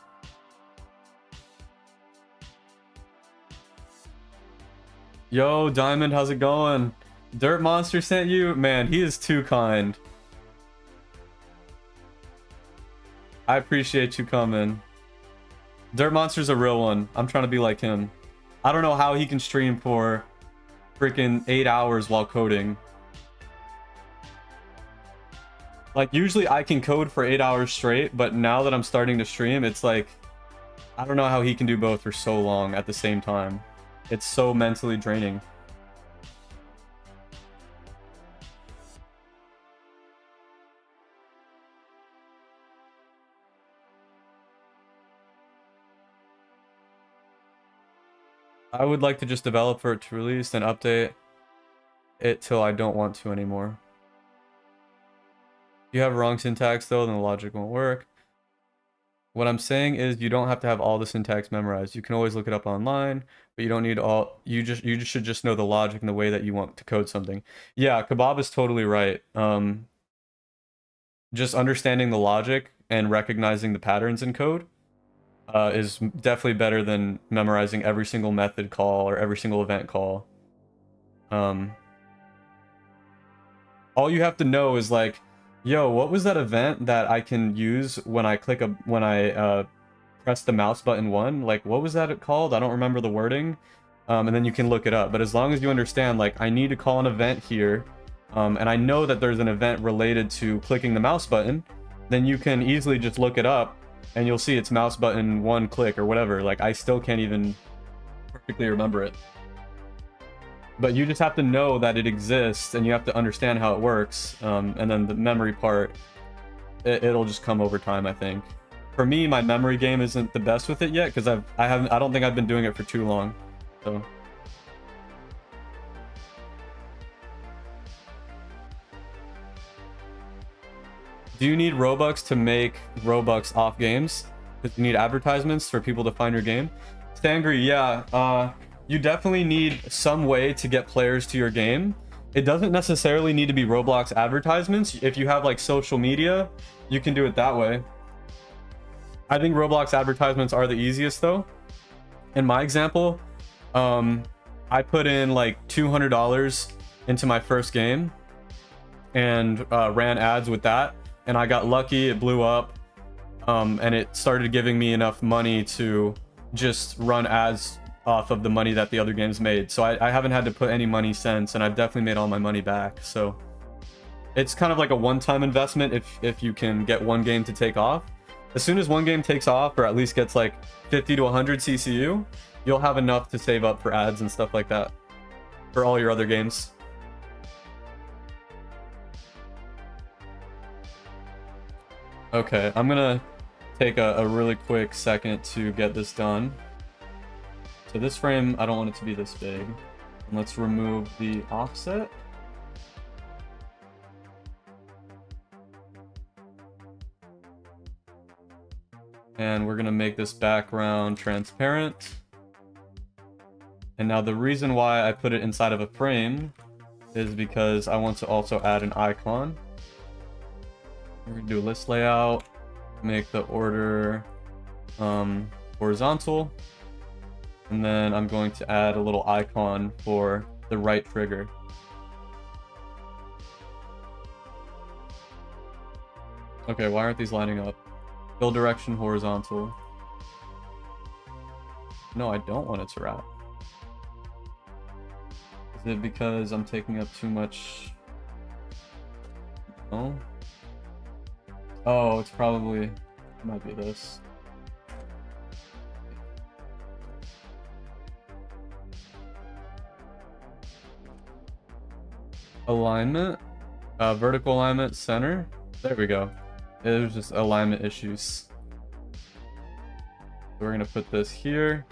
Yo, Diamond, how's it going? Dirt Monster sent you? Man, he is too kind. I appreciate you coming. Dirt Monster's a real one. I'm trying to be like him. I don't know how he can stream for freaking 8 hours while coding. Like, usually I can code for 8 hours straight, but now that I'm starting to stream, it's like, I don't know how he can do both for so long at the same time. It's so mentally draining. I would like to just develop for it to release and update it till I don't want to anymore. If you have wrong syntax though, then the logic won't work. What I'm saying is you don't have to have all the syntax memorized. You can always look it up online, but you don't need all. You just should just know the logic and the way that you want to code something. Yeah, Kebab is totally right. Just understanding the logic and recognizing the patterns in code is definitely better than memorizing every single method call or every single event call. All you have to know is like, yo, what was that event that I can use when I press the mouse button one? Like, what was that called? I don't remember the wording. And then you can look it up. But as long as you understand, like, I need to call an event here, and I know that there's an event related to clicking the mouse button, then you can easily just look it up, and you'll see it's mouse button one click or whatever. Like, I still can't even perfectly remember it. But you just have to know that it exists, and you have to understand how it works, and then the memory part, it'll just come over time, I think. For me, my memory game isn't the best with it yet, because I don't think I've been doing it for too long. So. Do you need Robux to make Robux off games? Because you need advertisements for people to find your game? Sangri, yeah. You definitely need some way to get players to your game. It doesn't necessarily need to be Roblox advertisements. If you have like social media, you can do it that way. I think Roblox advertisements are the easiest though. In my example, I put in like $200 into my first game and ran ads with that. And I got lucky, it blew up, and it started giving me enough money to just run ads off of the money that the other games made. So I haven't had to put any money since, and I've definitely made all my money back. So it's kind of like a one-time investment if you can get one game to take off. As soon as one game takes off, or at least gets like 50 to 100 CCU, you'll have enough to save up for ads and stuff like that for all your other games. Okay, I'm gonna take a really quick second to get this done. So this frame, I don't want it to be this big. And let's remove the offset. And we're gonna make this background transparent. And now the reason why I put it inside of a frame is because I want to also add an icon. We're gonna do a list layout, make the order horizontal, and then I'm going to add a little icon for the right trigger. Okay, why aren't these lining up? Fill direction horizontal. No, I don't want it to wrap. Is it because I'm taking up too much? No. Oh, it's probably, it might be this. Alignment, vertical alignment, center. There we go. It was just alignment issues. So we're gonna put this here,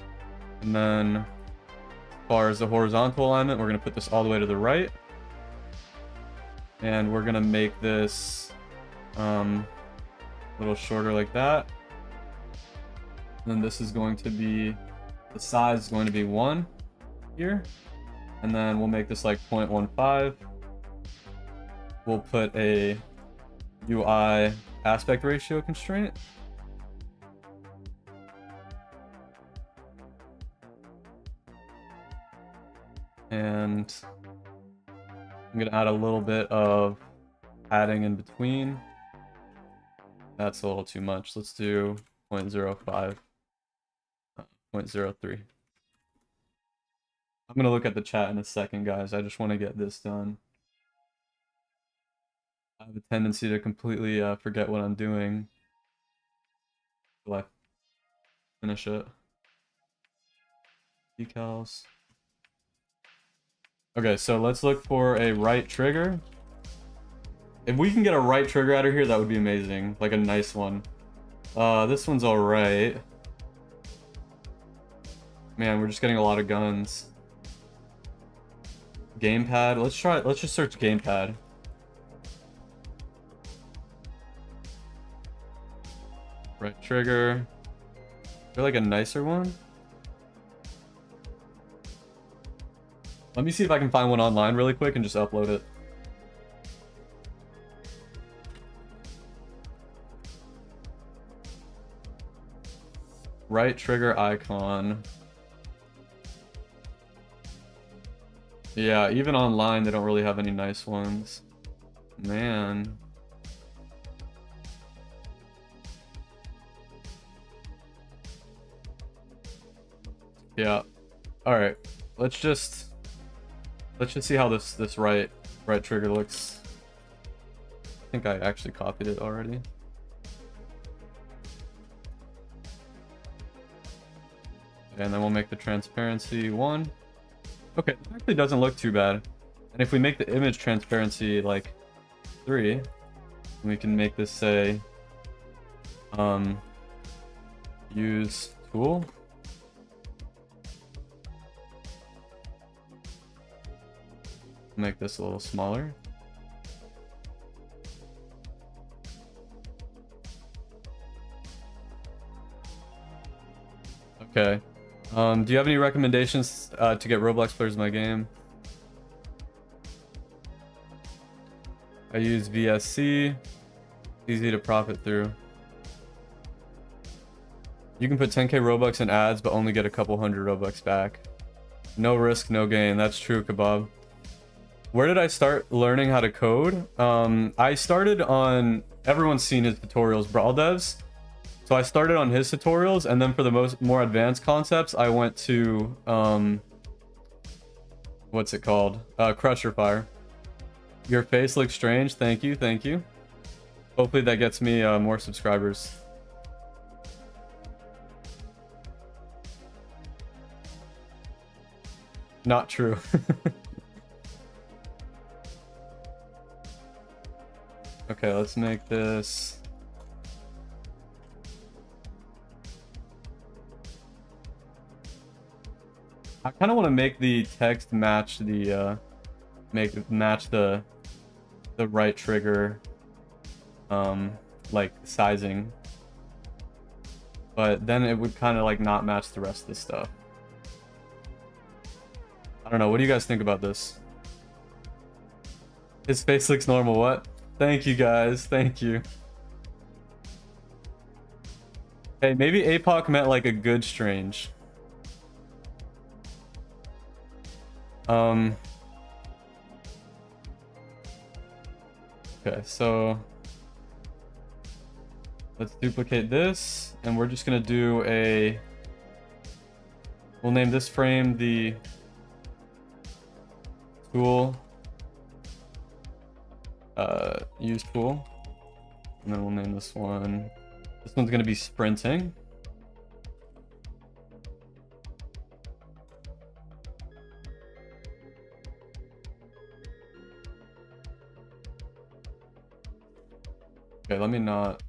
and then as far as the horizontal alignment, we're gonna put this all the way to the right, and we're gonna make this a little shorter like that. And then this is going to be, the size is going to be 1 here, and then we'll make this like 0.15. We'll put a UI aspect ratio constraint. And I'm gonna add a little bit of padding in between. That's a little too much. Let's do 0.05, 0.03. I'm gonna look at the chat in a second, guys. I just want to get this done. I have a tendency to completely forget what I'm doing till I finish it. Decals. Okay, so let's look for a right trigger. If we can get a right trigger out of here, that would be amazing. Like a nice one. This one's alright. Man, we're just getting a lot of guns. Gamepad. Let's just search gamepad. Right trigger. Is there like a nicer one? Let me see if I can find one online really quick and just upload it. Right trigger icon. Yeah, even online they don't really have any nice ones. Man. Yeah. Alright. Let's just see how this right trigger looks. I think I actually copied it already. And then we'll make the transparency 1. Okay, it actually doesn't look too bad. And if we make the image transparency like 3, we can make this say use tool. Make this a little smaller. Okay. Do you have any recommendations to get Roblox players in my game? I use VSC. Easy to profit through. You can put 10k Robux in ads, but only get a couple hundred Robux back. No risk, no gain. That's true, Kebab. Where did I start learning how to code? I started on... Everyone's seen his tutorials, Brawl Devs. So I started on his tutorials, and then for the more advanced concepts, I went to... what's it called? Crusher Fire. Your face looks strange. Thank you, thank you. Hopefully that gets me more subscribers. Not true. Okay, let's make this... I kind of want to make the text match the match the right trigger like sizing, but then it would kind of like not match the rest of the stuff. I don't know. What do you guys think about this? His face looks normal. What? Thank you guys. Thank you. Hey, maybe APOC meant like a good strange. Okay, so let's duplicate this, and we're just gonna do a... We'll name this frame the tool, use tool, and then we'll name this one... This one's gonna be sprinting. Okay, let me not...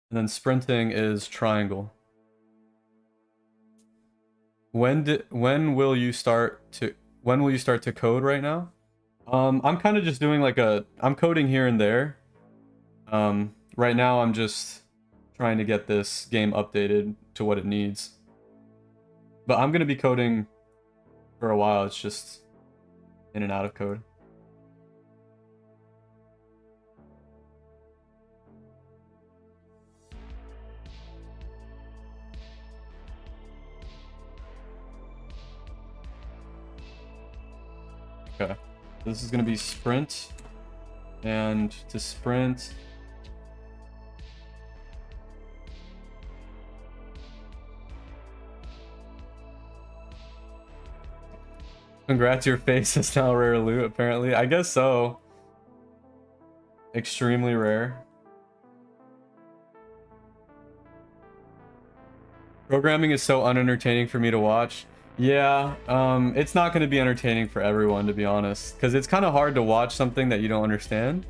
And then sprinting is triangle. When will you start to code right now? I'm kind of just doing like I'm coding here and there. Right now I'm just trying to get this game updated to what it needs. But I'm gonna be coding for a while. It's just in and out of code. Okay, this is gonna be sprint, and to sprint, congrats, your face is now rare loot, apparently. I guess so. Extremely rare. Programming is so unentertaining for me to watch. Yeah, it's not going to be entertaining for everyone, to be honest, because it's kind of hard to watch something that you don't understand.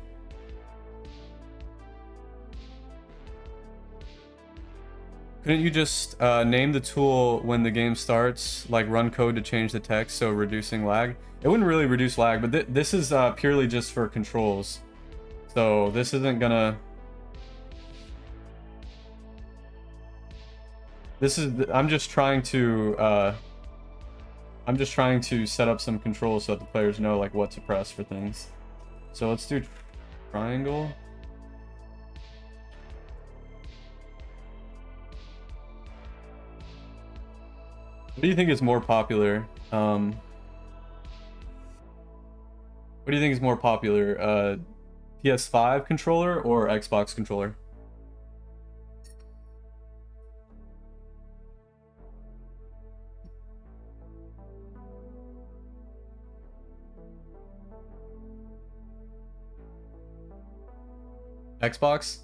Couldn't you just name the tool when the game starts, like run code to change the text, so reducing lag? It wouldn't really reduce lag, but this is purely just for controls. So this isn't gonna... I'm just trying to set up some controls so that the players know like what to press for things. So let's do triangle. What do you think is more popular? What do you think is more popular? PS5 controller or Xbox controller? Xbox?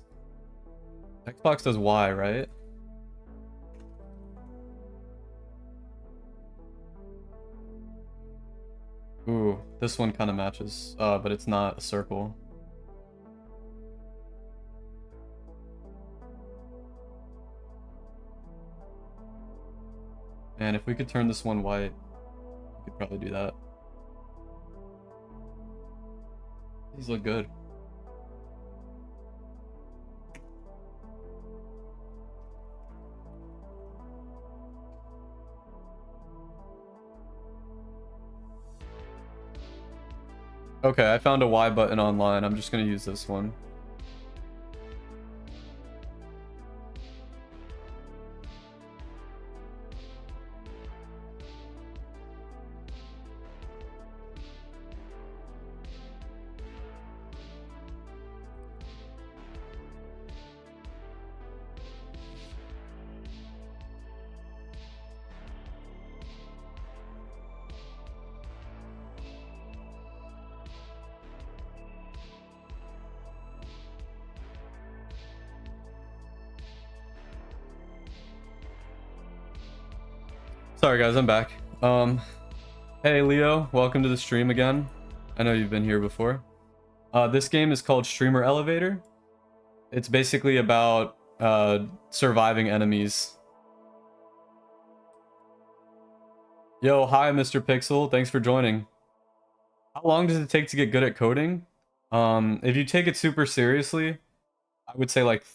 Xbox does Y, right? Ooh, this one kind of matches, but it's not a circle. And if we could turn this one white, we could probably do that. These look good. Okay, I found a Y button online. I'm just gonna use this one. Sorry guys, I'm back. Hey Leo, welcome to the stream again. I know you've been here before. This game is called Streamer Elevator. It's basically about surviving enemies. Yo, hi Mr. Pixel, thanks for joining. How long does it take to get good at coding? If you take it super seriously, I would say like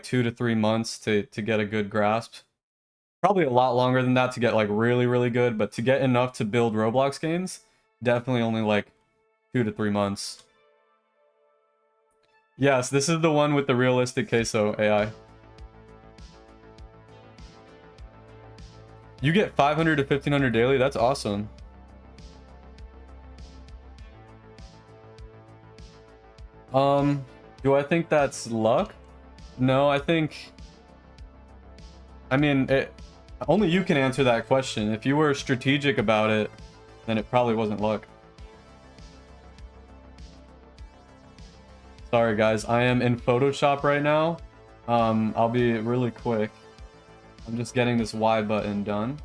2 to 3 months to get a good grasp. Probably a lot longer than that to get like really, really good, but to get enough to build Roblox games, definitely only like 2 to 3 months. Yes, this is the one with the realistic queso AI. You get 500 to 1500 daily, that's awesome. Do I think that's luck? No, I mean, only you can answer that question. If you were strategic about it, then it probably wasn't luck. Sorry guys, I am in Photoshop right now. I'll be really quick. I'm just getting this Y button done.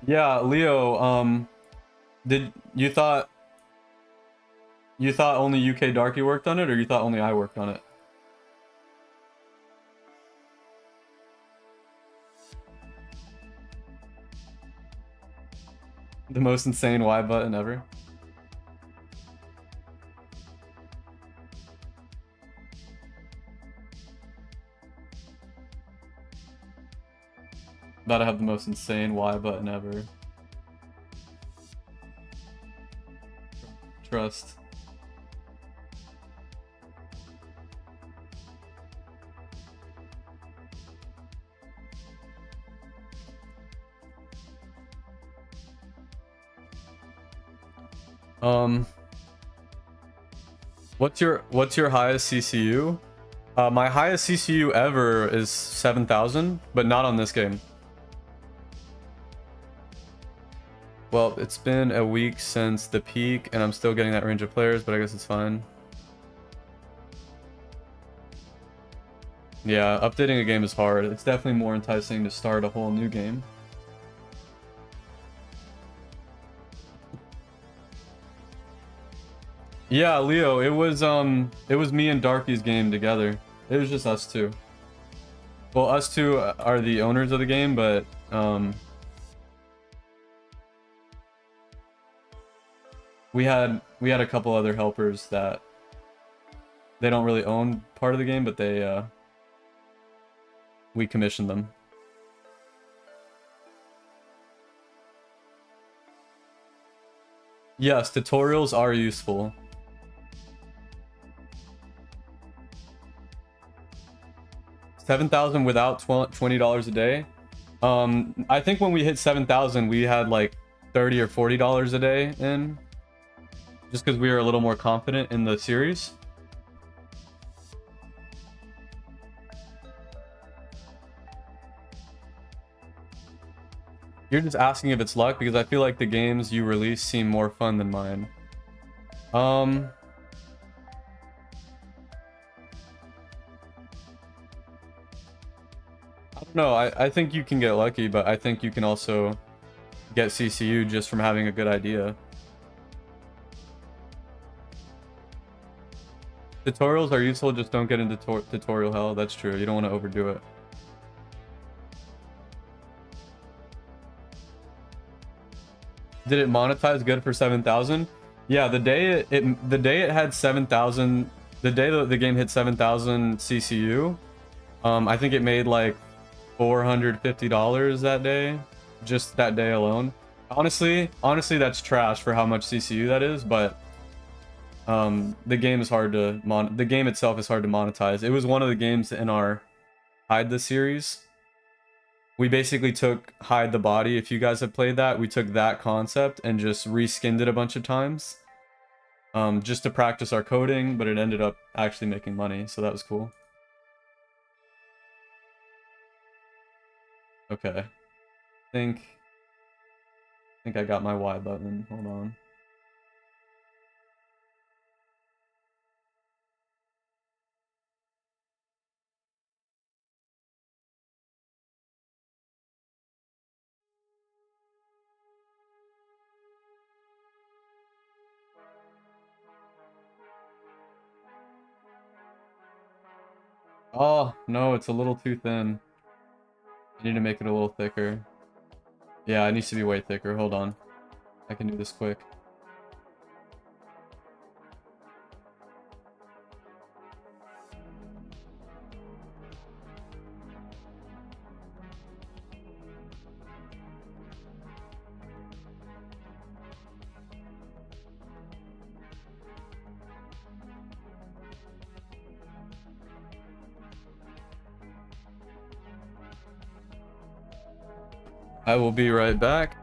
Yeah, Leo, did you thought only UK Darky worked on it, or you thought only I worked on it? The most insane Y button ever. About to have the most insane Y button ever. Trust. What's your highest CCU? My highest CCU ever is 7,000, but not on this game. Well, it's been a week since the peak, and I'm still getting that range of players, but I guess it's fine. Yeah, updating a game is hard. It's definitely more enticing to start a whole new game. Yeah, Leo, it was me and Darky's game together. It was just us two. Well, us two are the owners of the game, but we had a couple other helpers that they don't really own part of the game, but they we commissioned them. Yes, tutorials are useful. $7,000 without $20 a day. I think when we hit 7,000, we had like $30 or $40 a day in, just because we were a little more confident in the series. You're just asking if it's luck, because I feel like the games you release seem more fun than mine. I don't know. I think you can get lucky, but I think you can also get CCU just from having a good idea. Tutorials are useful, just don't get into tutorial hell. That's true. You don't want to overdo it. Did it monetize good for 7,000? Yeah, the day it had 7,000, the day that the game hit 7,000 CCU, I think it made like $450 that day, just that day alone. Honestly, that's trash for how much CCU that is, but the game is hard to the game itself is hard to monetize. It was one of the games in our Hide the series. We basically took Hide the Body. If you guys have played that, we took that concept and just reskinned it a bunch of times, just to practice our coding, but it ended up actually making money, so that was cool. Okay, I think I got my Y button. Hold on. Oh, no, it's a little too thin. I need to make it a little thicker. Yeah, it needs to be way thicker. Hold on. I can do this quick. I will be right back.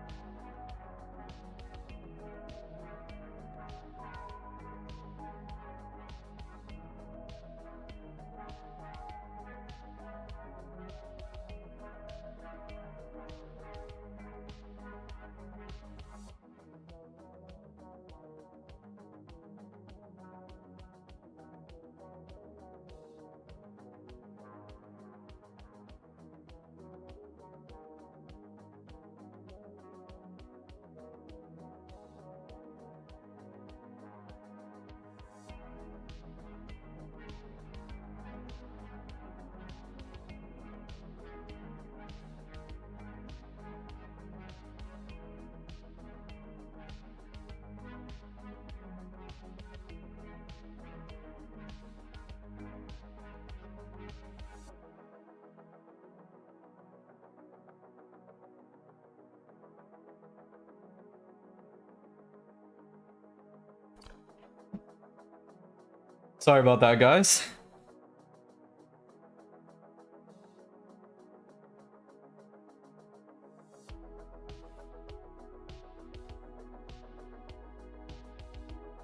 Sorry about that, guys.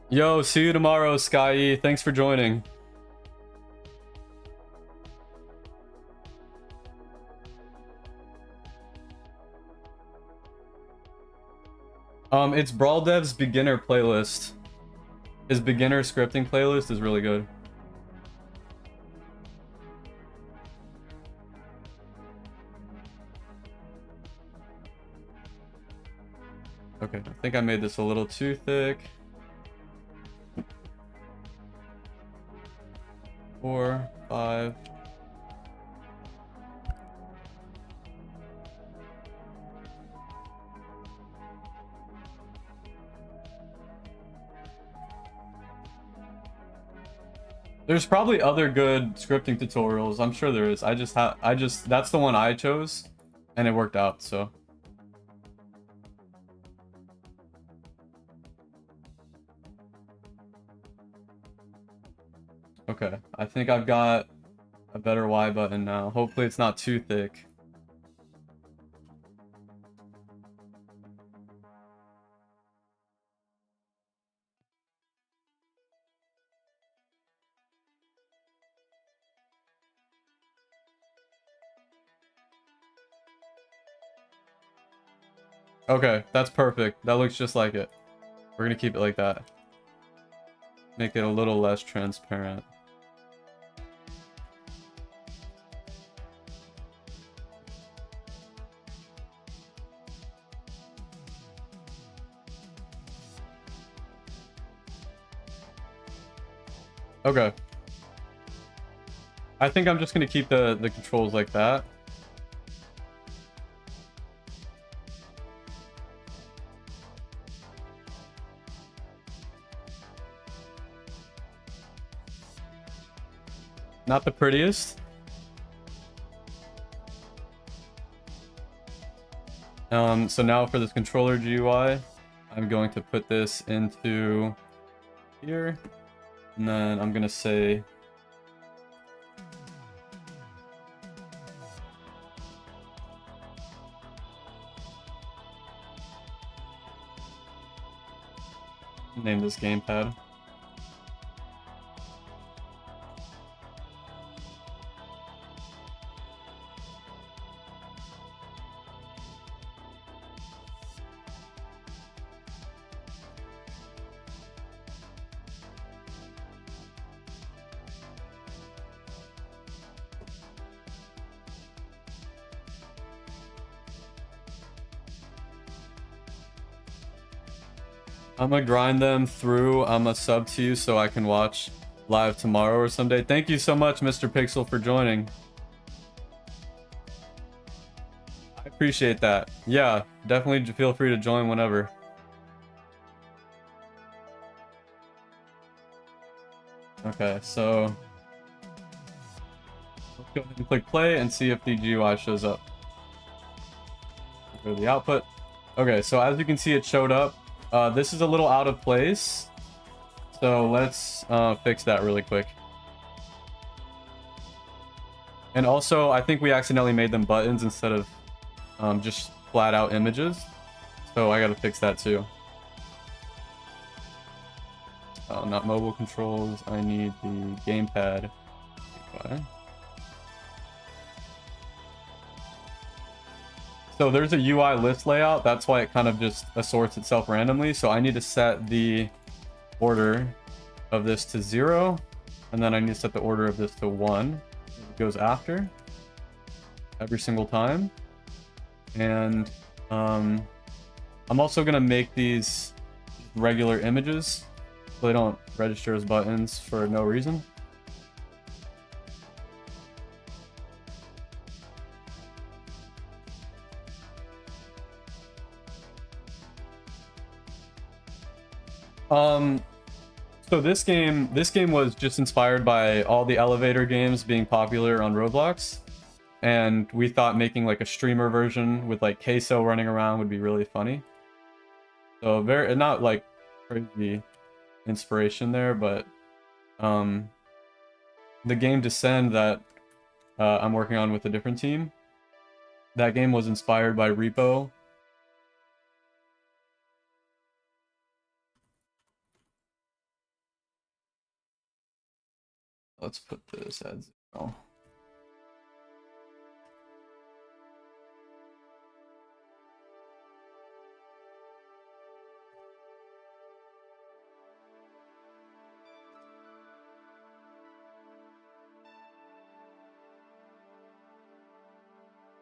Yo, see you tomorrow, Sky. Thanks for joining. It's Brawl Dev's beginner playlist. His beginner scripting playlist is really good. Okay, I think I made this a little too thick. 4, 5. There's probably other good scripting tutorials. I'm sure there is. That's the one I chose, and it worked out, so. Okay, I think I've got a better Y button now. Hopefully it's not too thick. Okay, that's perfect. That looks just like it. We're gonna keep it like that. Make it a little less transparent. Okay. I think I'm just gonna keep the controls like that. Not the prettiest. So now for this controller GUI, I'm going to put this into here, and then I'm gonna say name this gamepad. I'm gonna grind them through. I'm a sub to you so I can watch live tomorrow or someday. Thank you so much, Mr. Pixel, for joining. I appreciate that. Yeah, definitely feel free to join whenever. Okay, so let's go ahead and click play and see if the GUI shows up. Go to the output. Okay, so as you can see, it showed up. This is a little out of place, so let's fix that really quick. And also, I think we accidentally made them buttons instead of just flat out images, so I gotta fix that too. Not mobile controls, I need the gamepad. Okay. So there's a UI list layout, that's why it kind of just assorts itself randomly. So I need to set the order of this to 0, and then I need to set the order of this to 1. It goes after every single time. And I'm also gonna make these regular images so they don't register as buttons for no reason. So this game was just inspired by all the elevator games being popular on Roblox, and we thought making like a streamer version with like Queso running around would be really funny. So very not like crazy inspiration there, but the game Descend that I'm working on with a different team, that game was inspired by Repo. Let's put this at 0.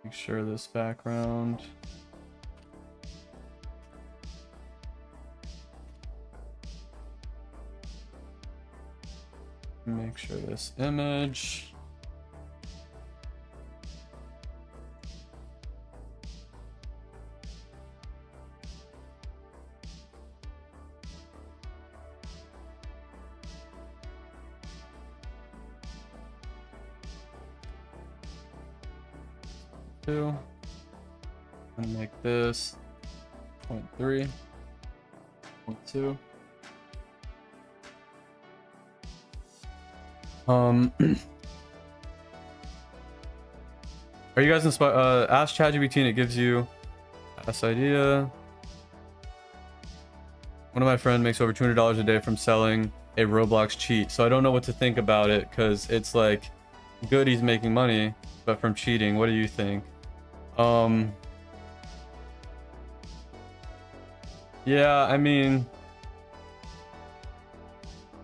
Make sure this background. Make sure this image. 2. And make this 0.3, 0.2. Are you guys inspired? Ask ChatGPT and it gives you this idea. One of my friends makes over $200 a day from selling a Roblox cheat. So I don't know what to think about it because it's like good he's making money, but from cheating. What do you think? Yeah, I mean,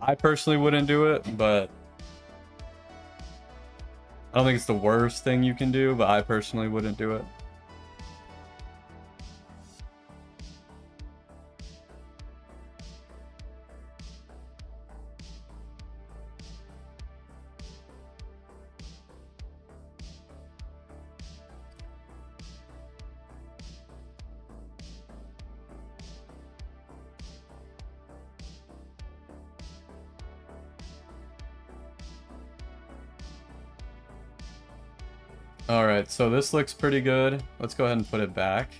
I personally wouldn't do it, but I don't think it's the worst thing you can do, but I personally wouldn't do it. Alright, so this looks pretty good. Let's go ahead and put it back.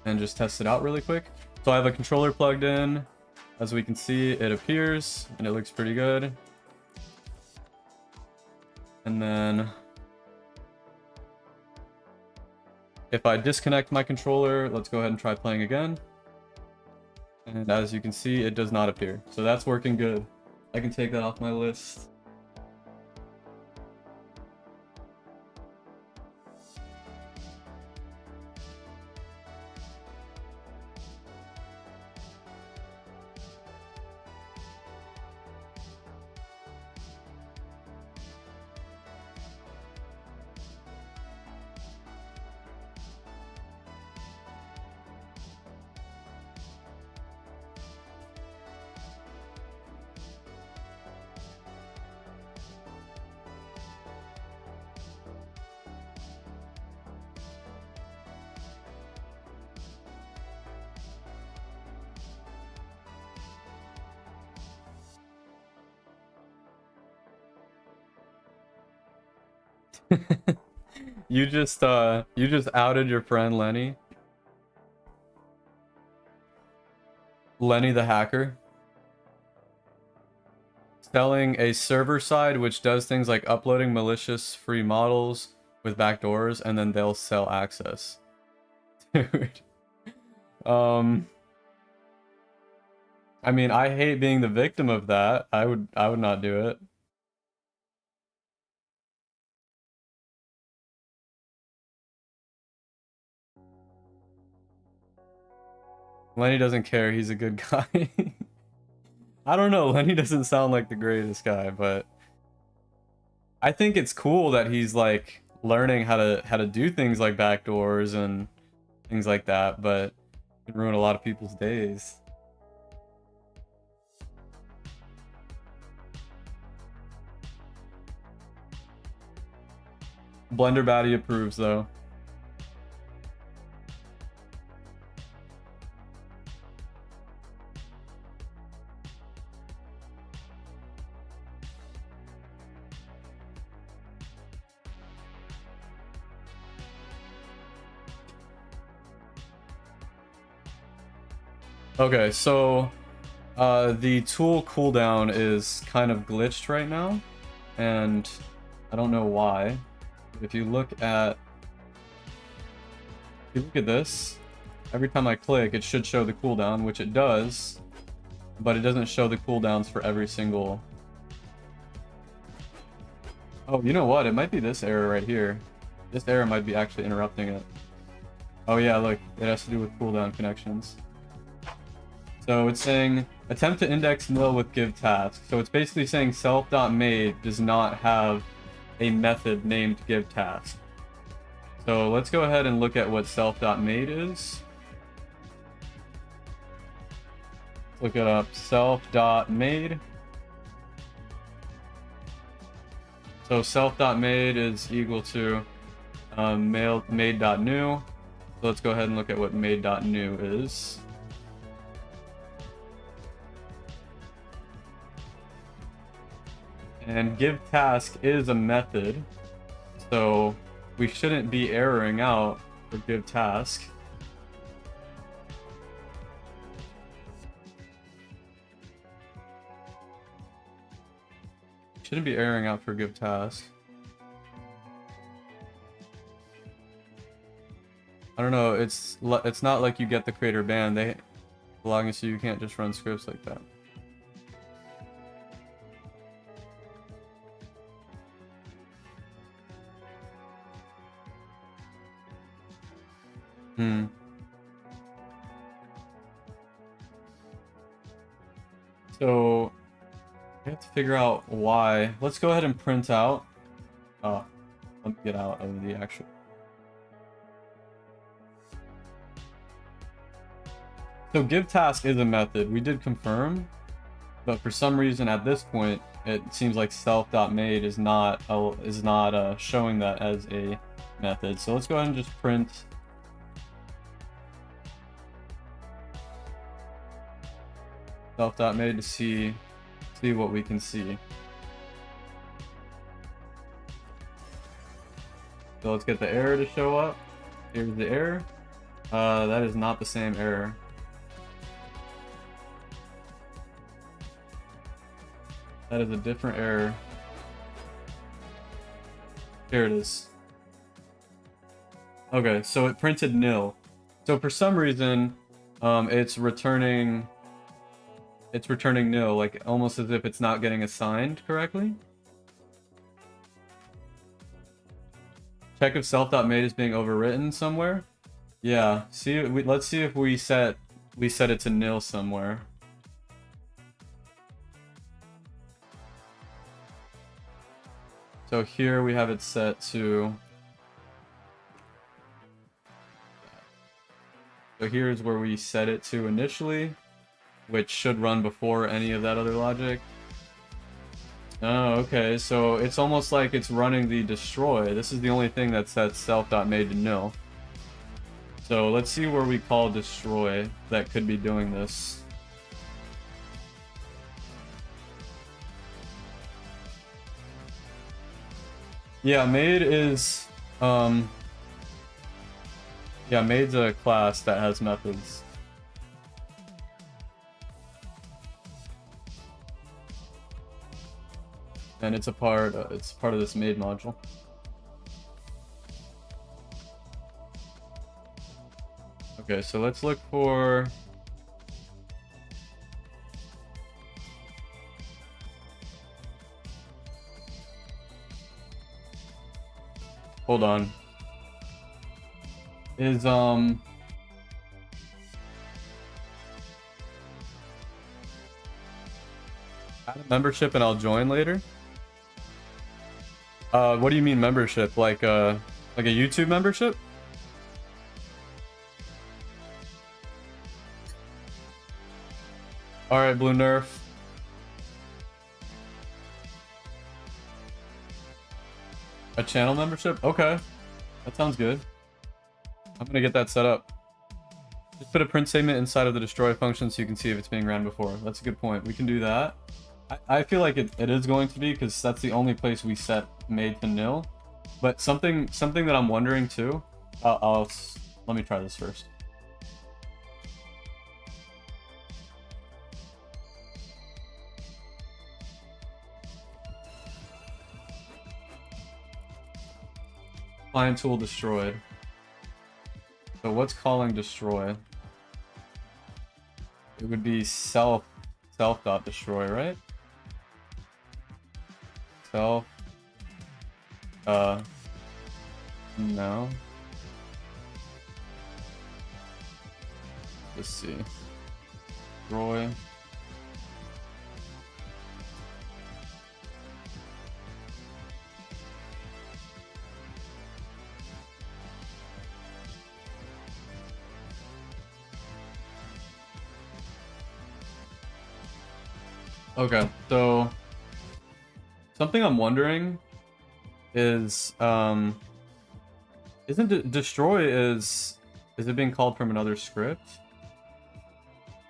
And just test it out really quick. So I have a controller plugged in. As we can see, it appears, and it looks pretty good. And then if I disconnect my controller, let's go ahead and try playing again. And as you can see, it does not appear. So that's working good. I can take that off my list. You just outed your friend Lenny. Lenny the hacker. Selling a server side which does things like uploading malicious free models with backdoors and then they'll sell access. Dude. I mean, I hate being the victim of that. I would not do it. Lenny doesn't care, he's a good guy. I don't know, Lenny doesn't sound like the greatest guy, but I think it's cool that he's like learning how to do things like backdoors and things like that, but it can ruin a lot of people's days. Blender Batty approves though. Okay, so the tool cooldown is kind of glitched right now, and I don't know why. If you look at this, every time I click, it should show the cooldown, which it does, but it doesn't show the cooldowns for every single. Oh, you know what? It might be this error right here. This error might be actually interrupting it. Oh yeah, look, it has to do with cooldown connections. So it's saying attempt to index nil with give task. So it's basically saying self.made does not have a method named give task. So let's go ahead and look at what self.made is. Look it up, self.made. So self.made is equal to made.new. So let's go ahead and look at what made.new is. And give task is a method. So we shouldn't be erroring out for give task. Shouldn't be erroring out for give task. I don't know, it's not like you get the creator ban. They log you so you can't just run scripts like that. So we have to figure out why. Let's go ahead and print out. Oh, let me get out of the actual. So give task is a method. We did confirm, but for some reason at this point, it seems like self.made is not showing that as a method. So let's go ahead and just print. Self.made to see what we can see. So let's get the error to show up. Here's the error. That is not the same error. That is a different error. Here it is. Okay, so it printed nil. So for some reason, it's returning nil, like almost as if it's not getting assigned correctly. Check if self.made is being overwritten somewhere. Yeah, let's see if we set it to nil somewhere. So here we have it set to. So here's where we set it to initially, which should run before any of that other logic. Oh, okay, so it's almost like it's running the destroy. This is the only thing that sets self.made to nil. So let's see where we call destroy that could be doing this. Yeah, made is yeah, made's a class that has methods. And it's part of this made module. Okay, so let's look for. Hold on. Is add a membership and I'll join later? What do you mean membership? Like a YouTube membership? All right, Blue Nerf. A channel membership? Okay, that sounds good. I'm gonna get that set up. Just put a print statement inside of the destroy function so you can see if it's being ran before. That's a good point. We can do that. I feel like it is going to be, because that's the only place we set made to nil. But something that I'm wondering too. Let me try this first. Client tool destroyed. So what's calling destroy? It would be self.destroy, right? Self. No. Let's see. Destroy. Okay, so something I'm wondering is isn't destroy is it being called from another script?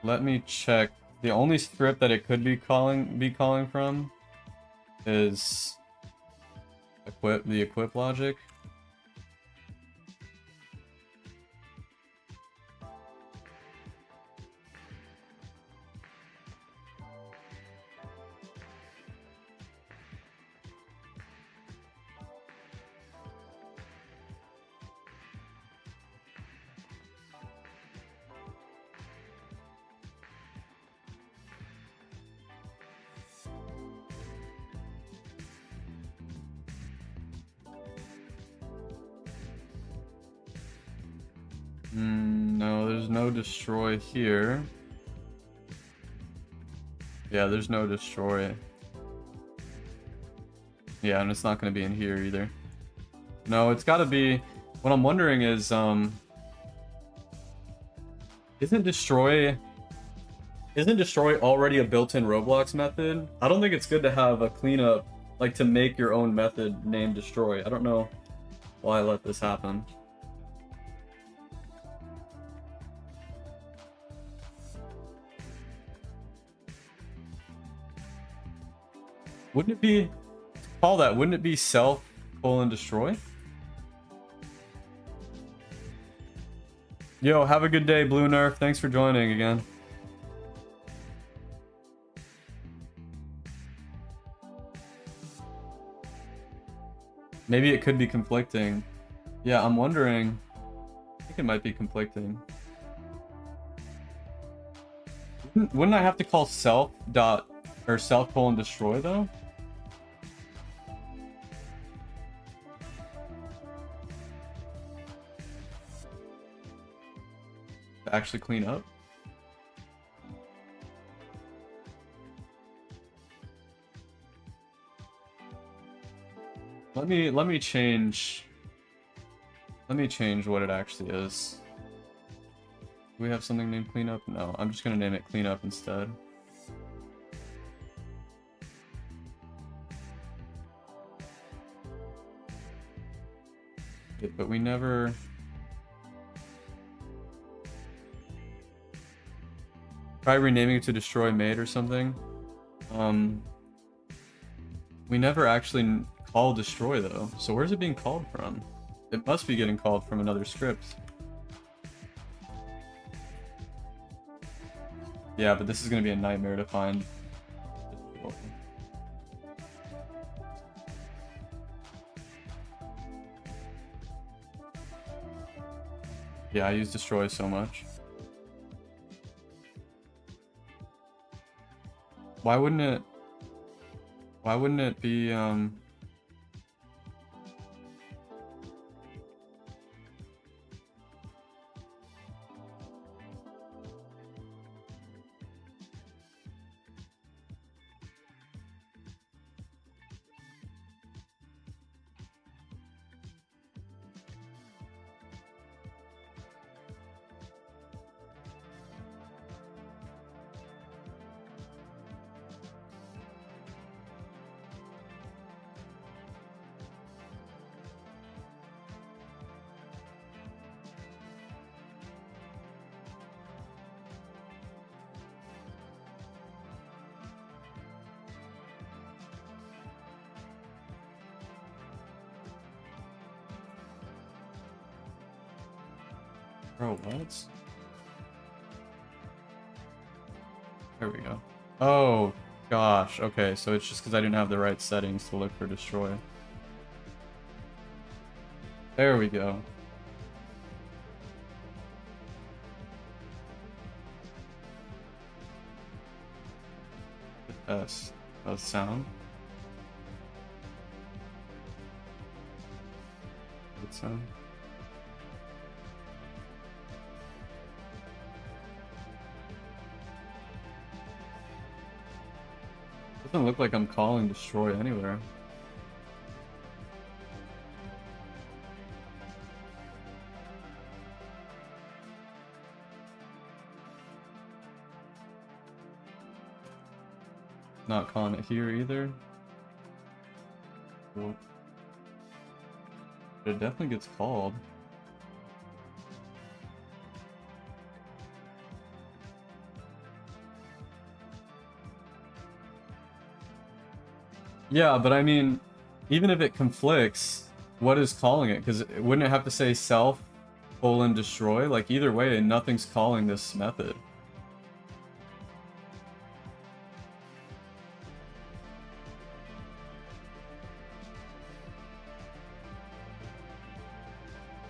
Let me check. The only script that it could be calling from is the equip logic. No, there's no destroy here. Yeah, there's no destroy. Yeah, and it's not going to be in here either. No, it's got to be... What I'm wondering is, Isn't destroy already a built-in Roblox method? I don't think it's good to have a cleanup, like to make your own method named destroy. I don't know why I let this happen. Wouldn't it be, call that, wouldn't it be self::destroy? Yo, have a good day, Blue Nerf. Thanks for joining again. Maybe it could be conflicting. Yeah, I'm wondering. I think it might be conflicting. Wouldn't I have to call self::destroy though? To actually clean up? Let me change what it actually is. Do we have something named cleanup? No, I'm just gonna name it cleanup instead. Yeah, but we never... Try renaming it to destroy made or something. We never actually call destroy though. So where's it being called from? It must be getting called from another script. Yeah, but this is gonna be a nightmare to find. Yeah, I use destroy so much. Why wouldn't it be, Bro, what? There we go. Oh, gosh. Okay, so it's just because I didn't have the right settings to look for destroy. There we go. S. Sound. Good sound. Doesn't look like I'm calling destroy anywhere. Not calling it here either. Cool. But it definitely gets called. Yeah, but I mean, even if it conflicts, what is calling it? Because wouldn't it have to say self::destroy? Like, either way, nothing's calling this method.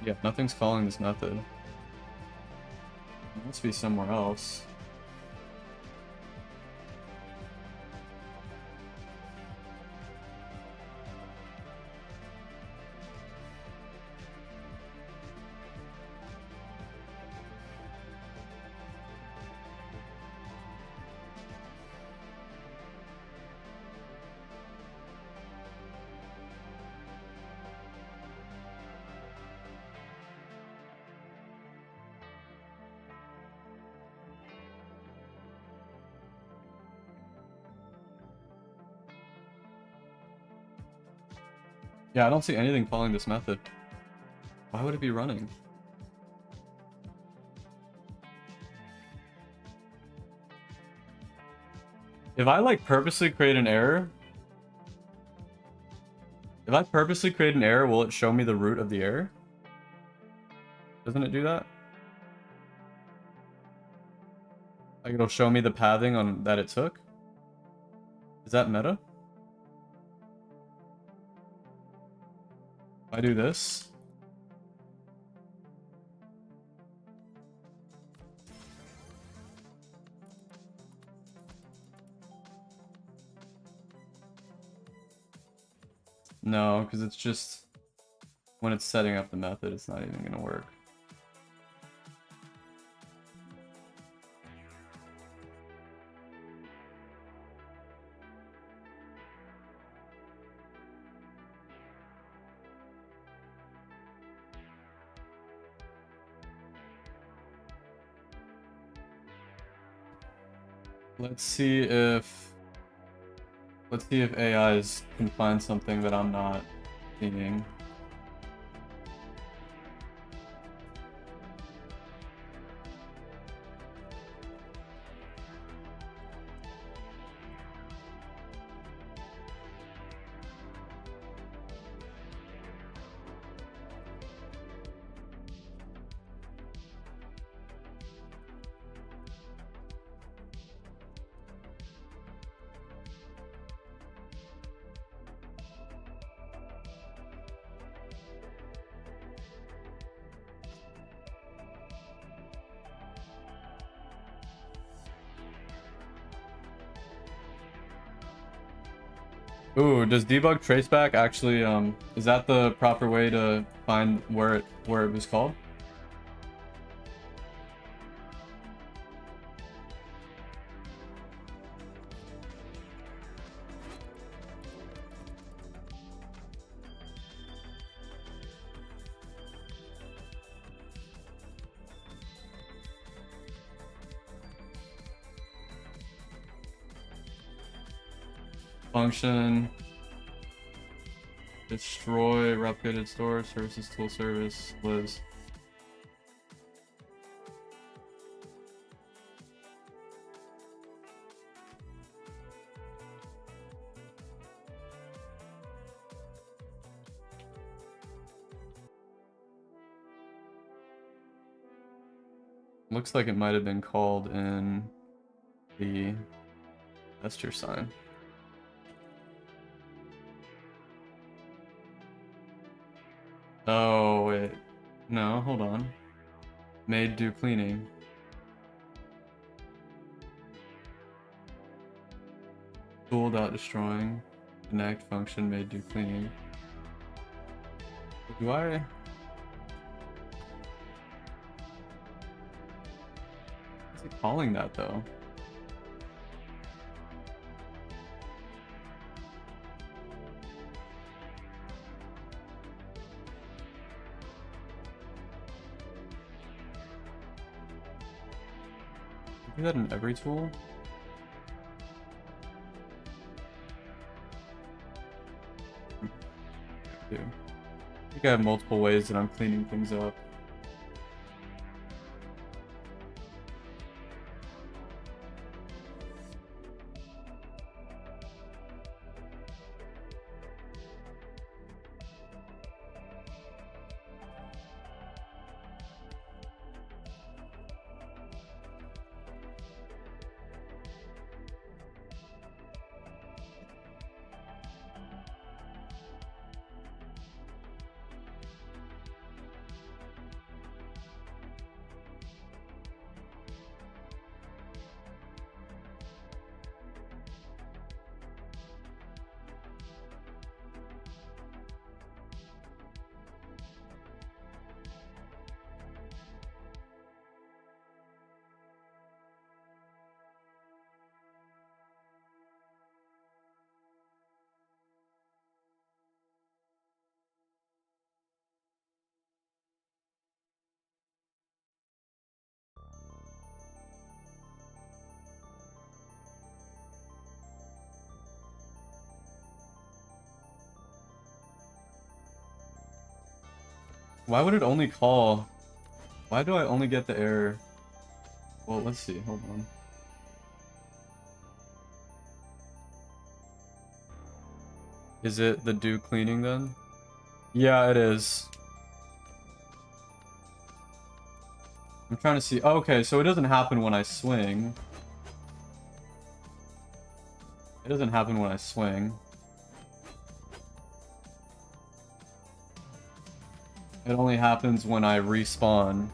Yeah, nothing's calling this method. It must be somewhere else. Yeah, I don't see anything following this method. Why would it be running? If I like purposely create an error, will it show me the root of the error? Doesn't it do that? Like it'll show me the pathing on that it took? Is that meta? If I do this. No, because it's just when it's setting up the method, it's not even gonna work. Let's see if AIs can find something that I'm not seeing. Ooh, does debug traceback actually is that the proper way to find where it was called? Function, destroy, replicated store, services tool service, lives. Looks like it might have been called in the gesture sign. Oh, wait. No, hold on. Made do cleaning. Tool.destroying. Connect function made do cleaning. Do I? What's it calling that though? Do that in every tool? I think I have multiple ways that I'm cleaning things up. Why would it only call? Why do I only get the error? Well, let's see. Hold on. Is it the do cleaning then? Yeah, it is. I'm trying to see. Okay, so it doesn't happen when I swing. It doesn't happen when I swing. It only happens when I respawn.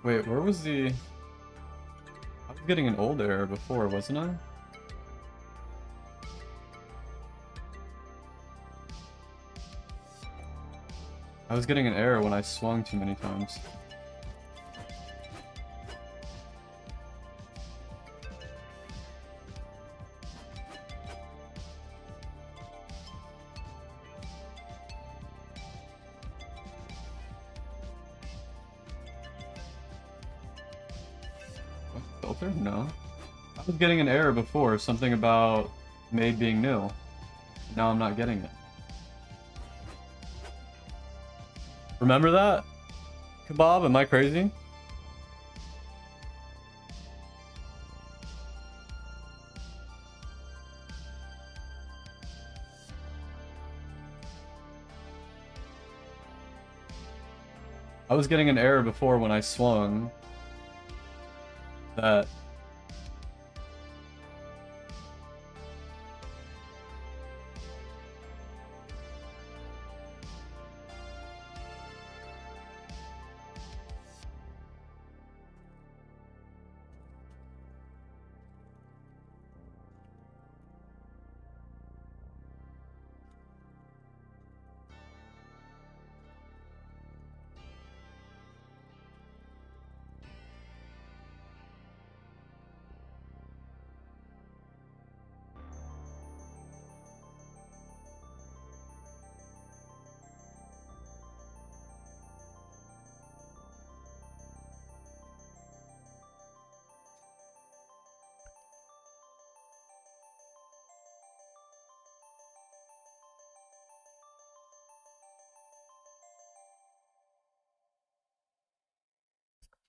Wait, where was the... I was getting an old error before, wasn't I? I was getting an error when I swung too many times. Filter? No. I was getting an error before, something about made being new. Now I'm not getting it. Remember that? Kebab, am I crazy? I was getting an error before when I swung. That...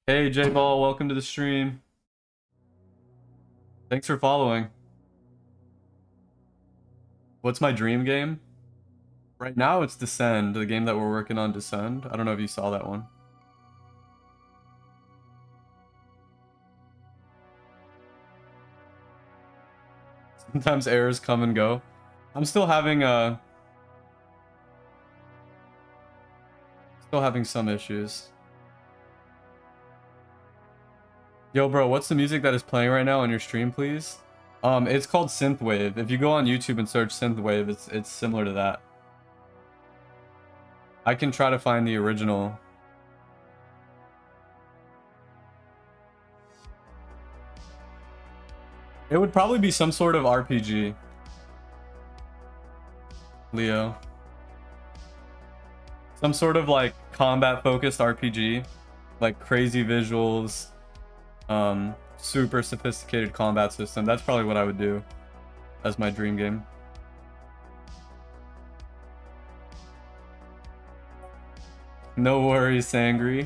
Hey J-Ball, welcome to the stream. Thanks for following. What's my dream game? Right now it's Descend, the game that we're working on, Descend. I don't know if you saw that one. Sometimes errors come and go. I'm still having some issues. Yo, bro, what's the music that is playing right now on your stream, please? It's called Synthwave. If you go on YouTube and search Synthwave, it's similar to that. I can try to find the original. It would probably be some sort of RPG. Leo. Some sort of like combat-focused RPG. Like crazy visuals. Super sophisticated combat system. That's probably what I would do as my dream game. No worries, Sangri.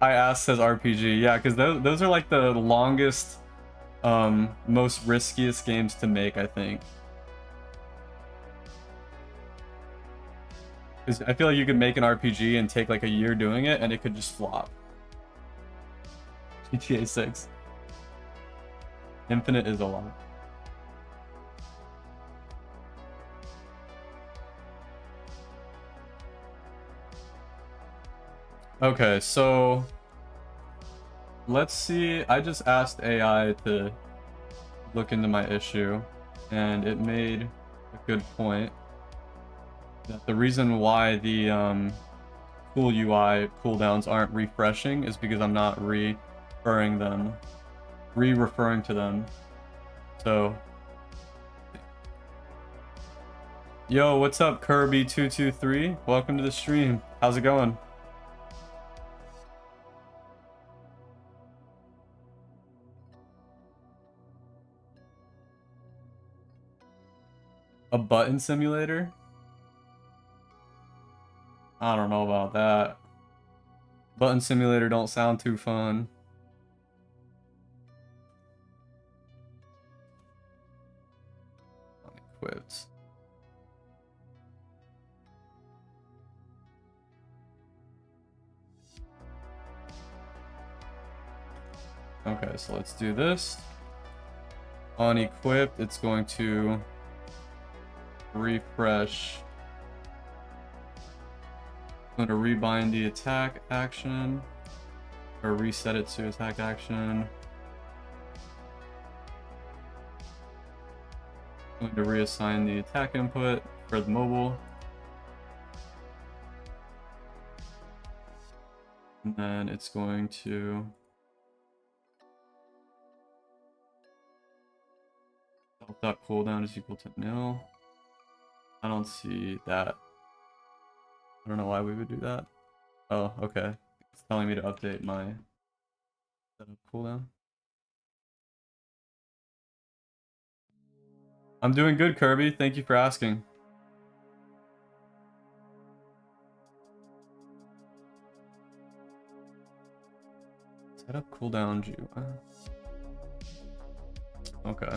I asked says RPG. Yeah, because those are like the longest, most riskiest games to make, I think. Because I feel like you could make an RPG and take like a year doing it, and it could just flop. GTA 6. Infinite is a lot. Okay, so let's see. I just asked AI to look into my issue, and it made a good point. that the reason why the cool UI cooldowns aren't refreshing is because I'm not referring to them. So, yo, what's up, Kirby223? Welcome to the stream. How's it going? A button simulator? I don't know about that. Button simulator don't sound too fun. Unequipped. Okay, so let's do this. Unequipped, it's going to refresh. I'm going to rebind the attack action, or reset it to attack action. I'm going to reassign the attack input for the mobile. And then it's going to cooldown is equal to nil. I don't see that. I don't know why we would do that. Oh, okay. It's telling me to update my setup cooldown. I'm doing good, Kirby. Thank you for asking. Setup cooldown GUI. Okay.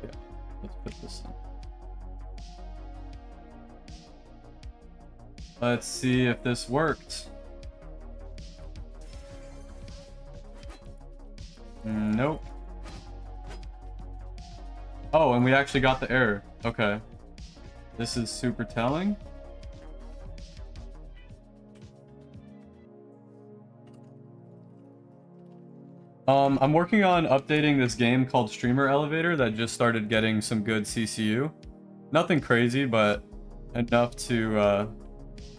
Yeah. Let's put this in. Let's see if this worked. Nope. Oh, and we actually got the error. Okay. This is super telling. I'm working on updating this game called Streamer Elevator that just started getting some good CCU. Nothing crazy, but enough to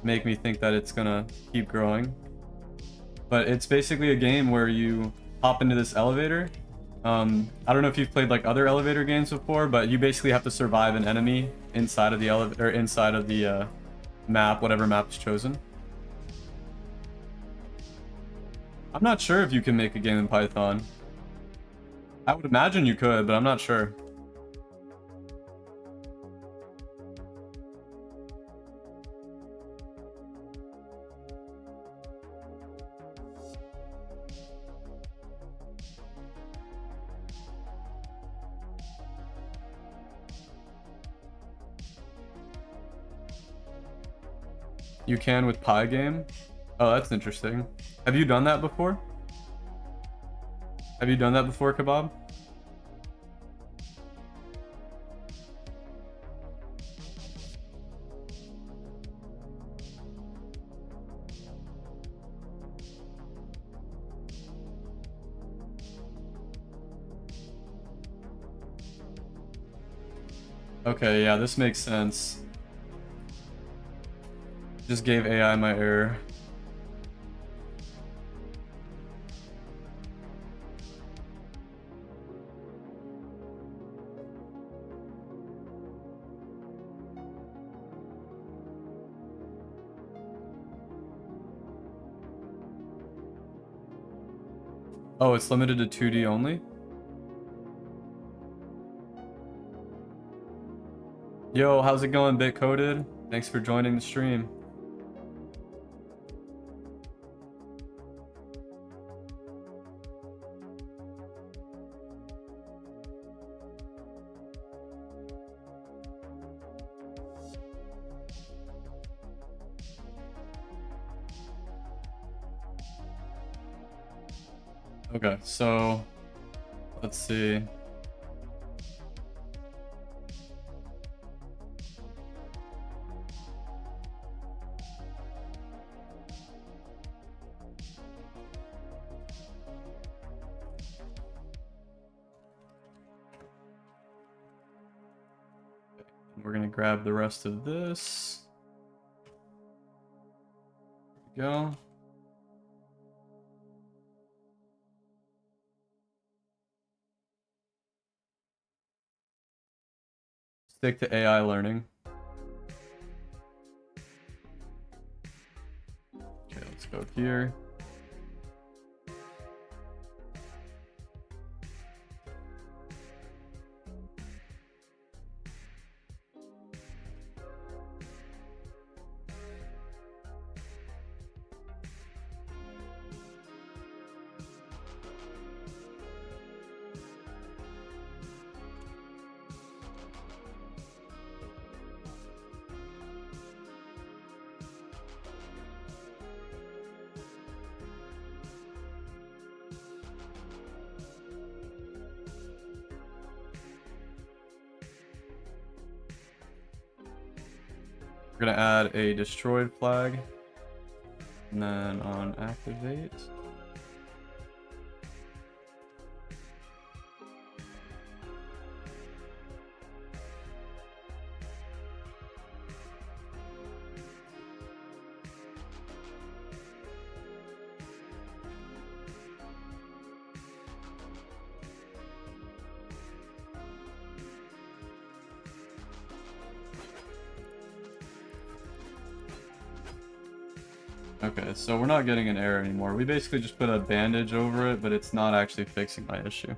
make me think that it's gonna keep growing. But it's basically a game where you hop into this elevator. I don't know if you've played like other elevator games before, but you basically have to survive an enemy inside of the elevator, inside of the map, whatever map is chosen. I'm not sure if you can make a game in Python. I would imagine you could, but I'm not sure. You can with Pygame? Oh, that's interesting. Have you done that before? Have you done that before, Kebab? Okay, yeah, this makes sense. Just gave AI my error. Oh, it's limited to 2D only? Yo, how's it going, Bitcoded? Thanks for joining the stream. Okay, so let's see. We're gonna grab the rest of this. Go. Stick to AI learning. Okay, let's go here. We're gonna add a destroyed flag, and then on activate. Okay, so we're not getting an error anymore. We basically just put a bandage over it, but it's not actually fixing my issue.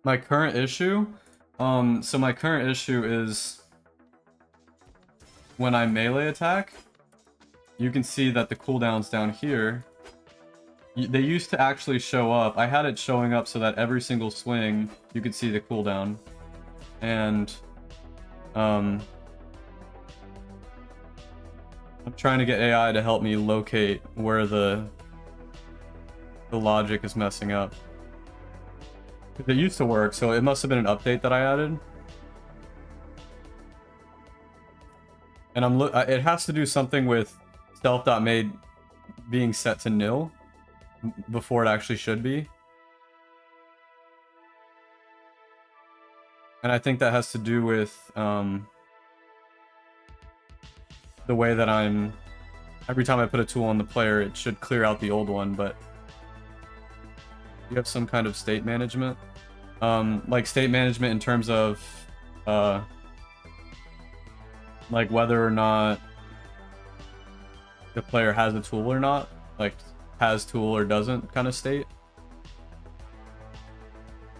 My current issue? So my current issue is when I melee attack, you can see that the cooldowns down here, they used to actually show up. I had it showing up so that every single swing, you could see the cooldown. And, I'm trying to get AI to help me locate where the logic is messing up. It used to work, so it must have been an update that I added. And it has to do something with self.made being set to nil before it actually should be. And I think that has to do with the way that every time I put a tool on the player, it should clear out the old one, but you have some kind of state management. Like state management in terms of like whether or not the player has a tool or not, like has tool or doesn't kind of state,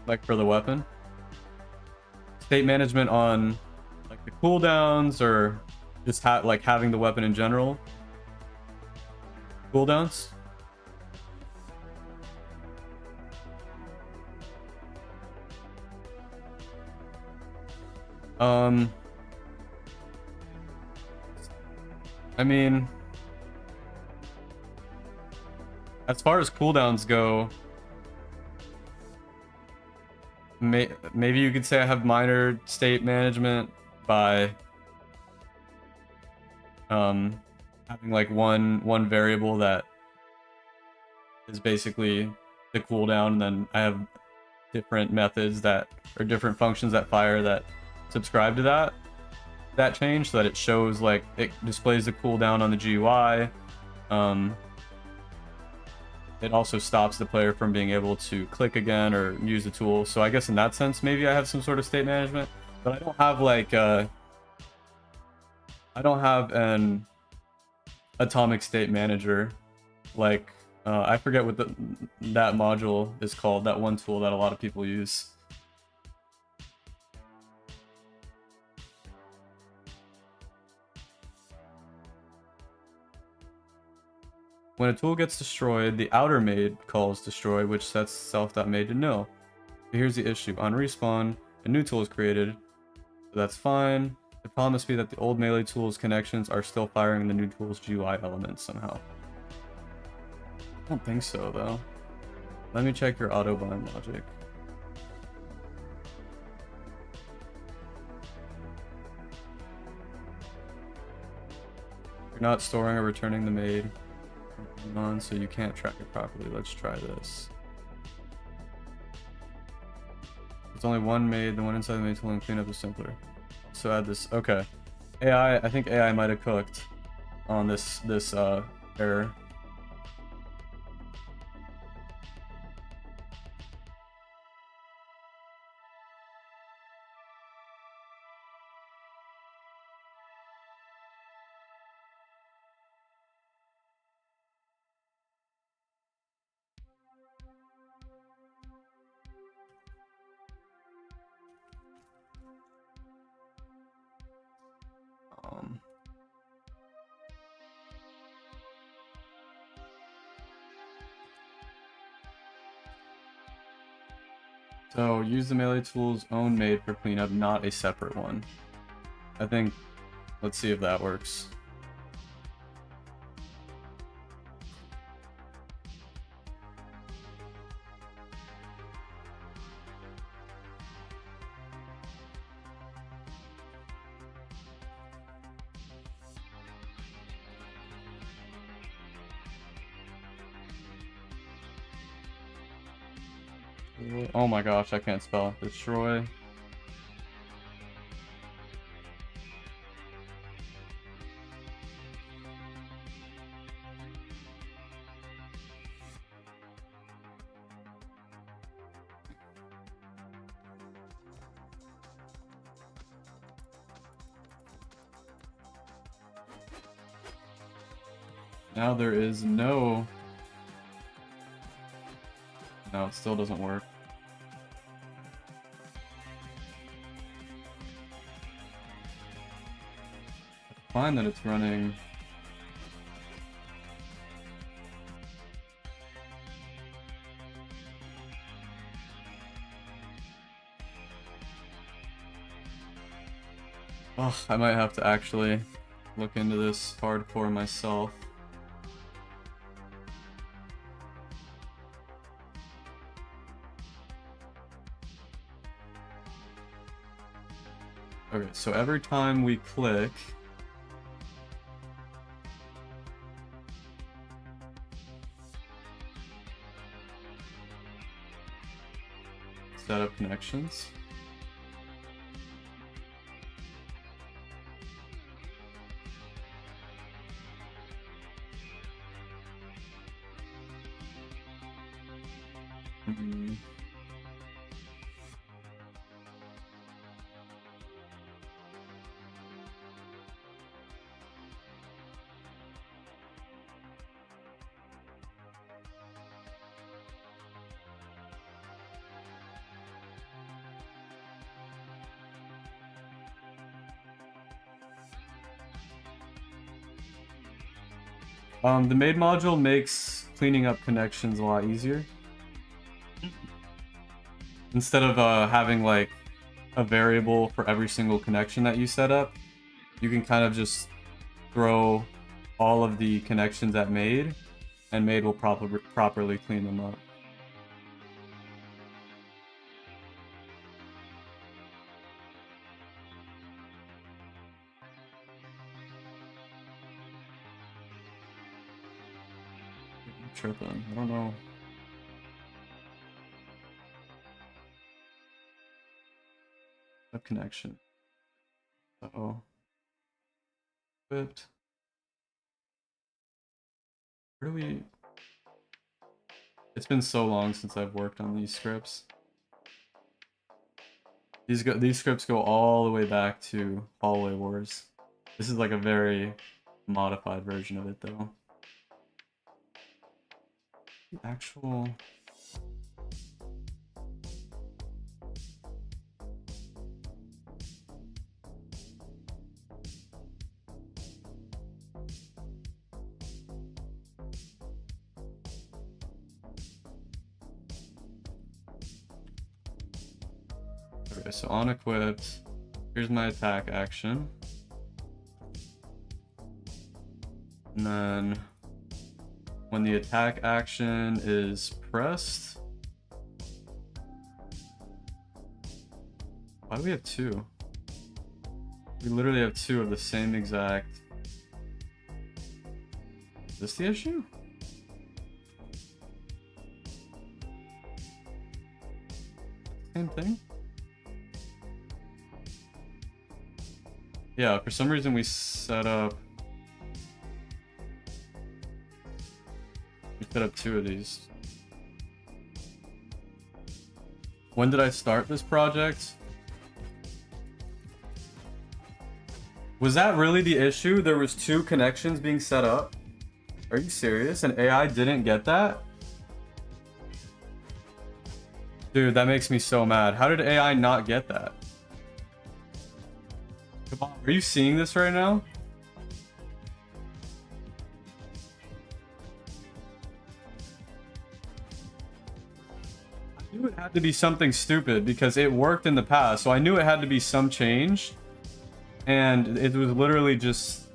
like for the weapon. State management on like the cooldowns or just like having the weapon in general. Cooldowns. I mean, as far as cooldowns go, maybe you could say I have minor state management by having like one variable that is basically the cooldown, and then I have different methods that or different functions that fire that subscribe to that change, so that it shows like it displays the cooldown on the GUI. It also stops the player from being able to click again or use the tool. So I guess in that sense, maybe I have some sort of state management, but I don't have like I don't have an atomic state manager. Like I forget what that module is called. That one tool that a lot of people use. When a tool gets destroyed, the outer made calls destroy, which sets self.made to nil. But here's the issue. On respawn, a new tool is created. So that's fine. The problem must be that the old melee tool's connections are still firing the new tool's GUI elements somehow. I don't think so, though. Let me check your auto-bind logic. You're not storing or returning the made on, so you can't track it properly. Let's try this. There's only one made, the one inside the made tool and cleanup is simpler. So add this. Okay. AI, I think AI might have cooked on this error. So use the melee tool's own made for cleanup, not a separate one. I think, let's see if that works. Oh my gosh, I can't spell. Destroy. Now there is no... No, it still doesn't work. It's fine that it's running. Oh, I might have to actually look into this hardcore myself. Okay, so every time we click, set up connections. The made module makes cleaning up connections a lot easier. Instead of having like a variable for every single connection that you set up, you can kind of just throw all of the connections at made, and made will properly clean them up. I'm tripping. I don't know. A connection. Uh-oh. Equipped. Where do we... It's been so long since I've worked on these scripts. These scripts go all the way back to Hallway Wars. This is like a very modified version of it though. The actual... Okay, so on equipped, here's my attack action. And then when the attack action is pressed, why do we have two? We literally have two of the same exact. Is this the issue? Same thing? Yeah, for some reason we set up two of these. When did I start this project? Was that really the issue? There was two connections being set up? Are you serious? And AI didn't get that? Dude, that makes me so mad. How did AI not get that? Come on, are you seeing this right now? I knew it had to be something stupid because it worked in the past, so I knew it had to be some change. And it was literally just...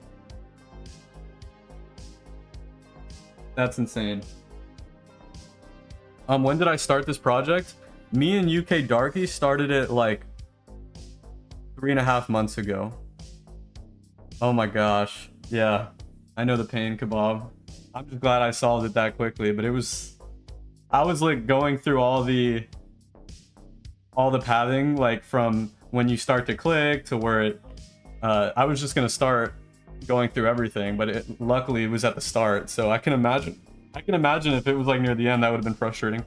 That's insane. When did I start this project? Me and UK Darky started it like 3.5 months ago. Oh my gosh. Yeah. I know the pain, Kebab. I'm just glad I solved it that quickly, but it was... I was like going through all the pathing, like from when you start to click to where it... I was just gonna start going through everything, but luckily it was at the start, so I can imagine if it was like near the end, that would have been frustrating.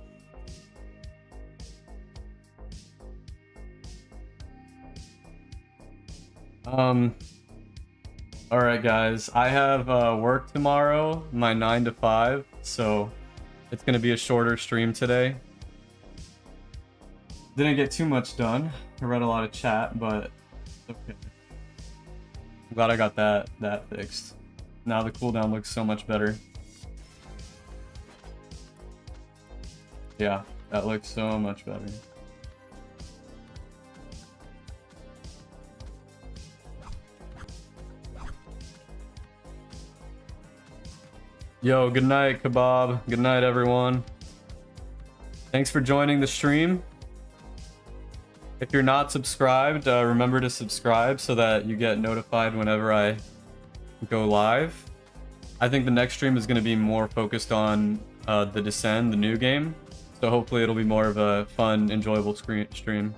Alright guys, I have work tomorrow, my 9 to 5, so it's gonna be a shorter stream today. Didn't get too much done. I read a lot of chat, but okay. I'm glad I got that fixed. Now the cooldown looks so much better. Yeah, that looks so much better. Yo, good night, Kebab. Good night, everyone. Thanks for joining the stream. If you're not subscribed, remember to subscribe so that you get notified whenever I go live. I think the next stream is going to be more focused on The Descend, the new game. So hopefully it'll be more of a fun, enjoyable stream.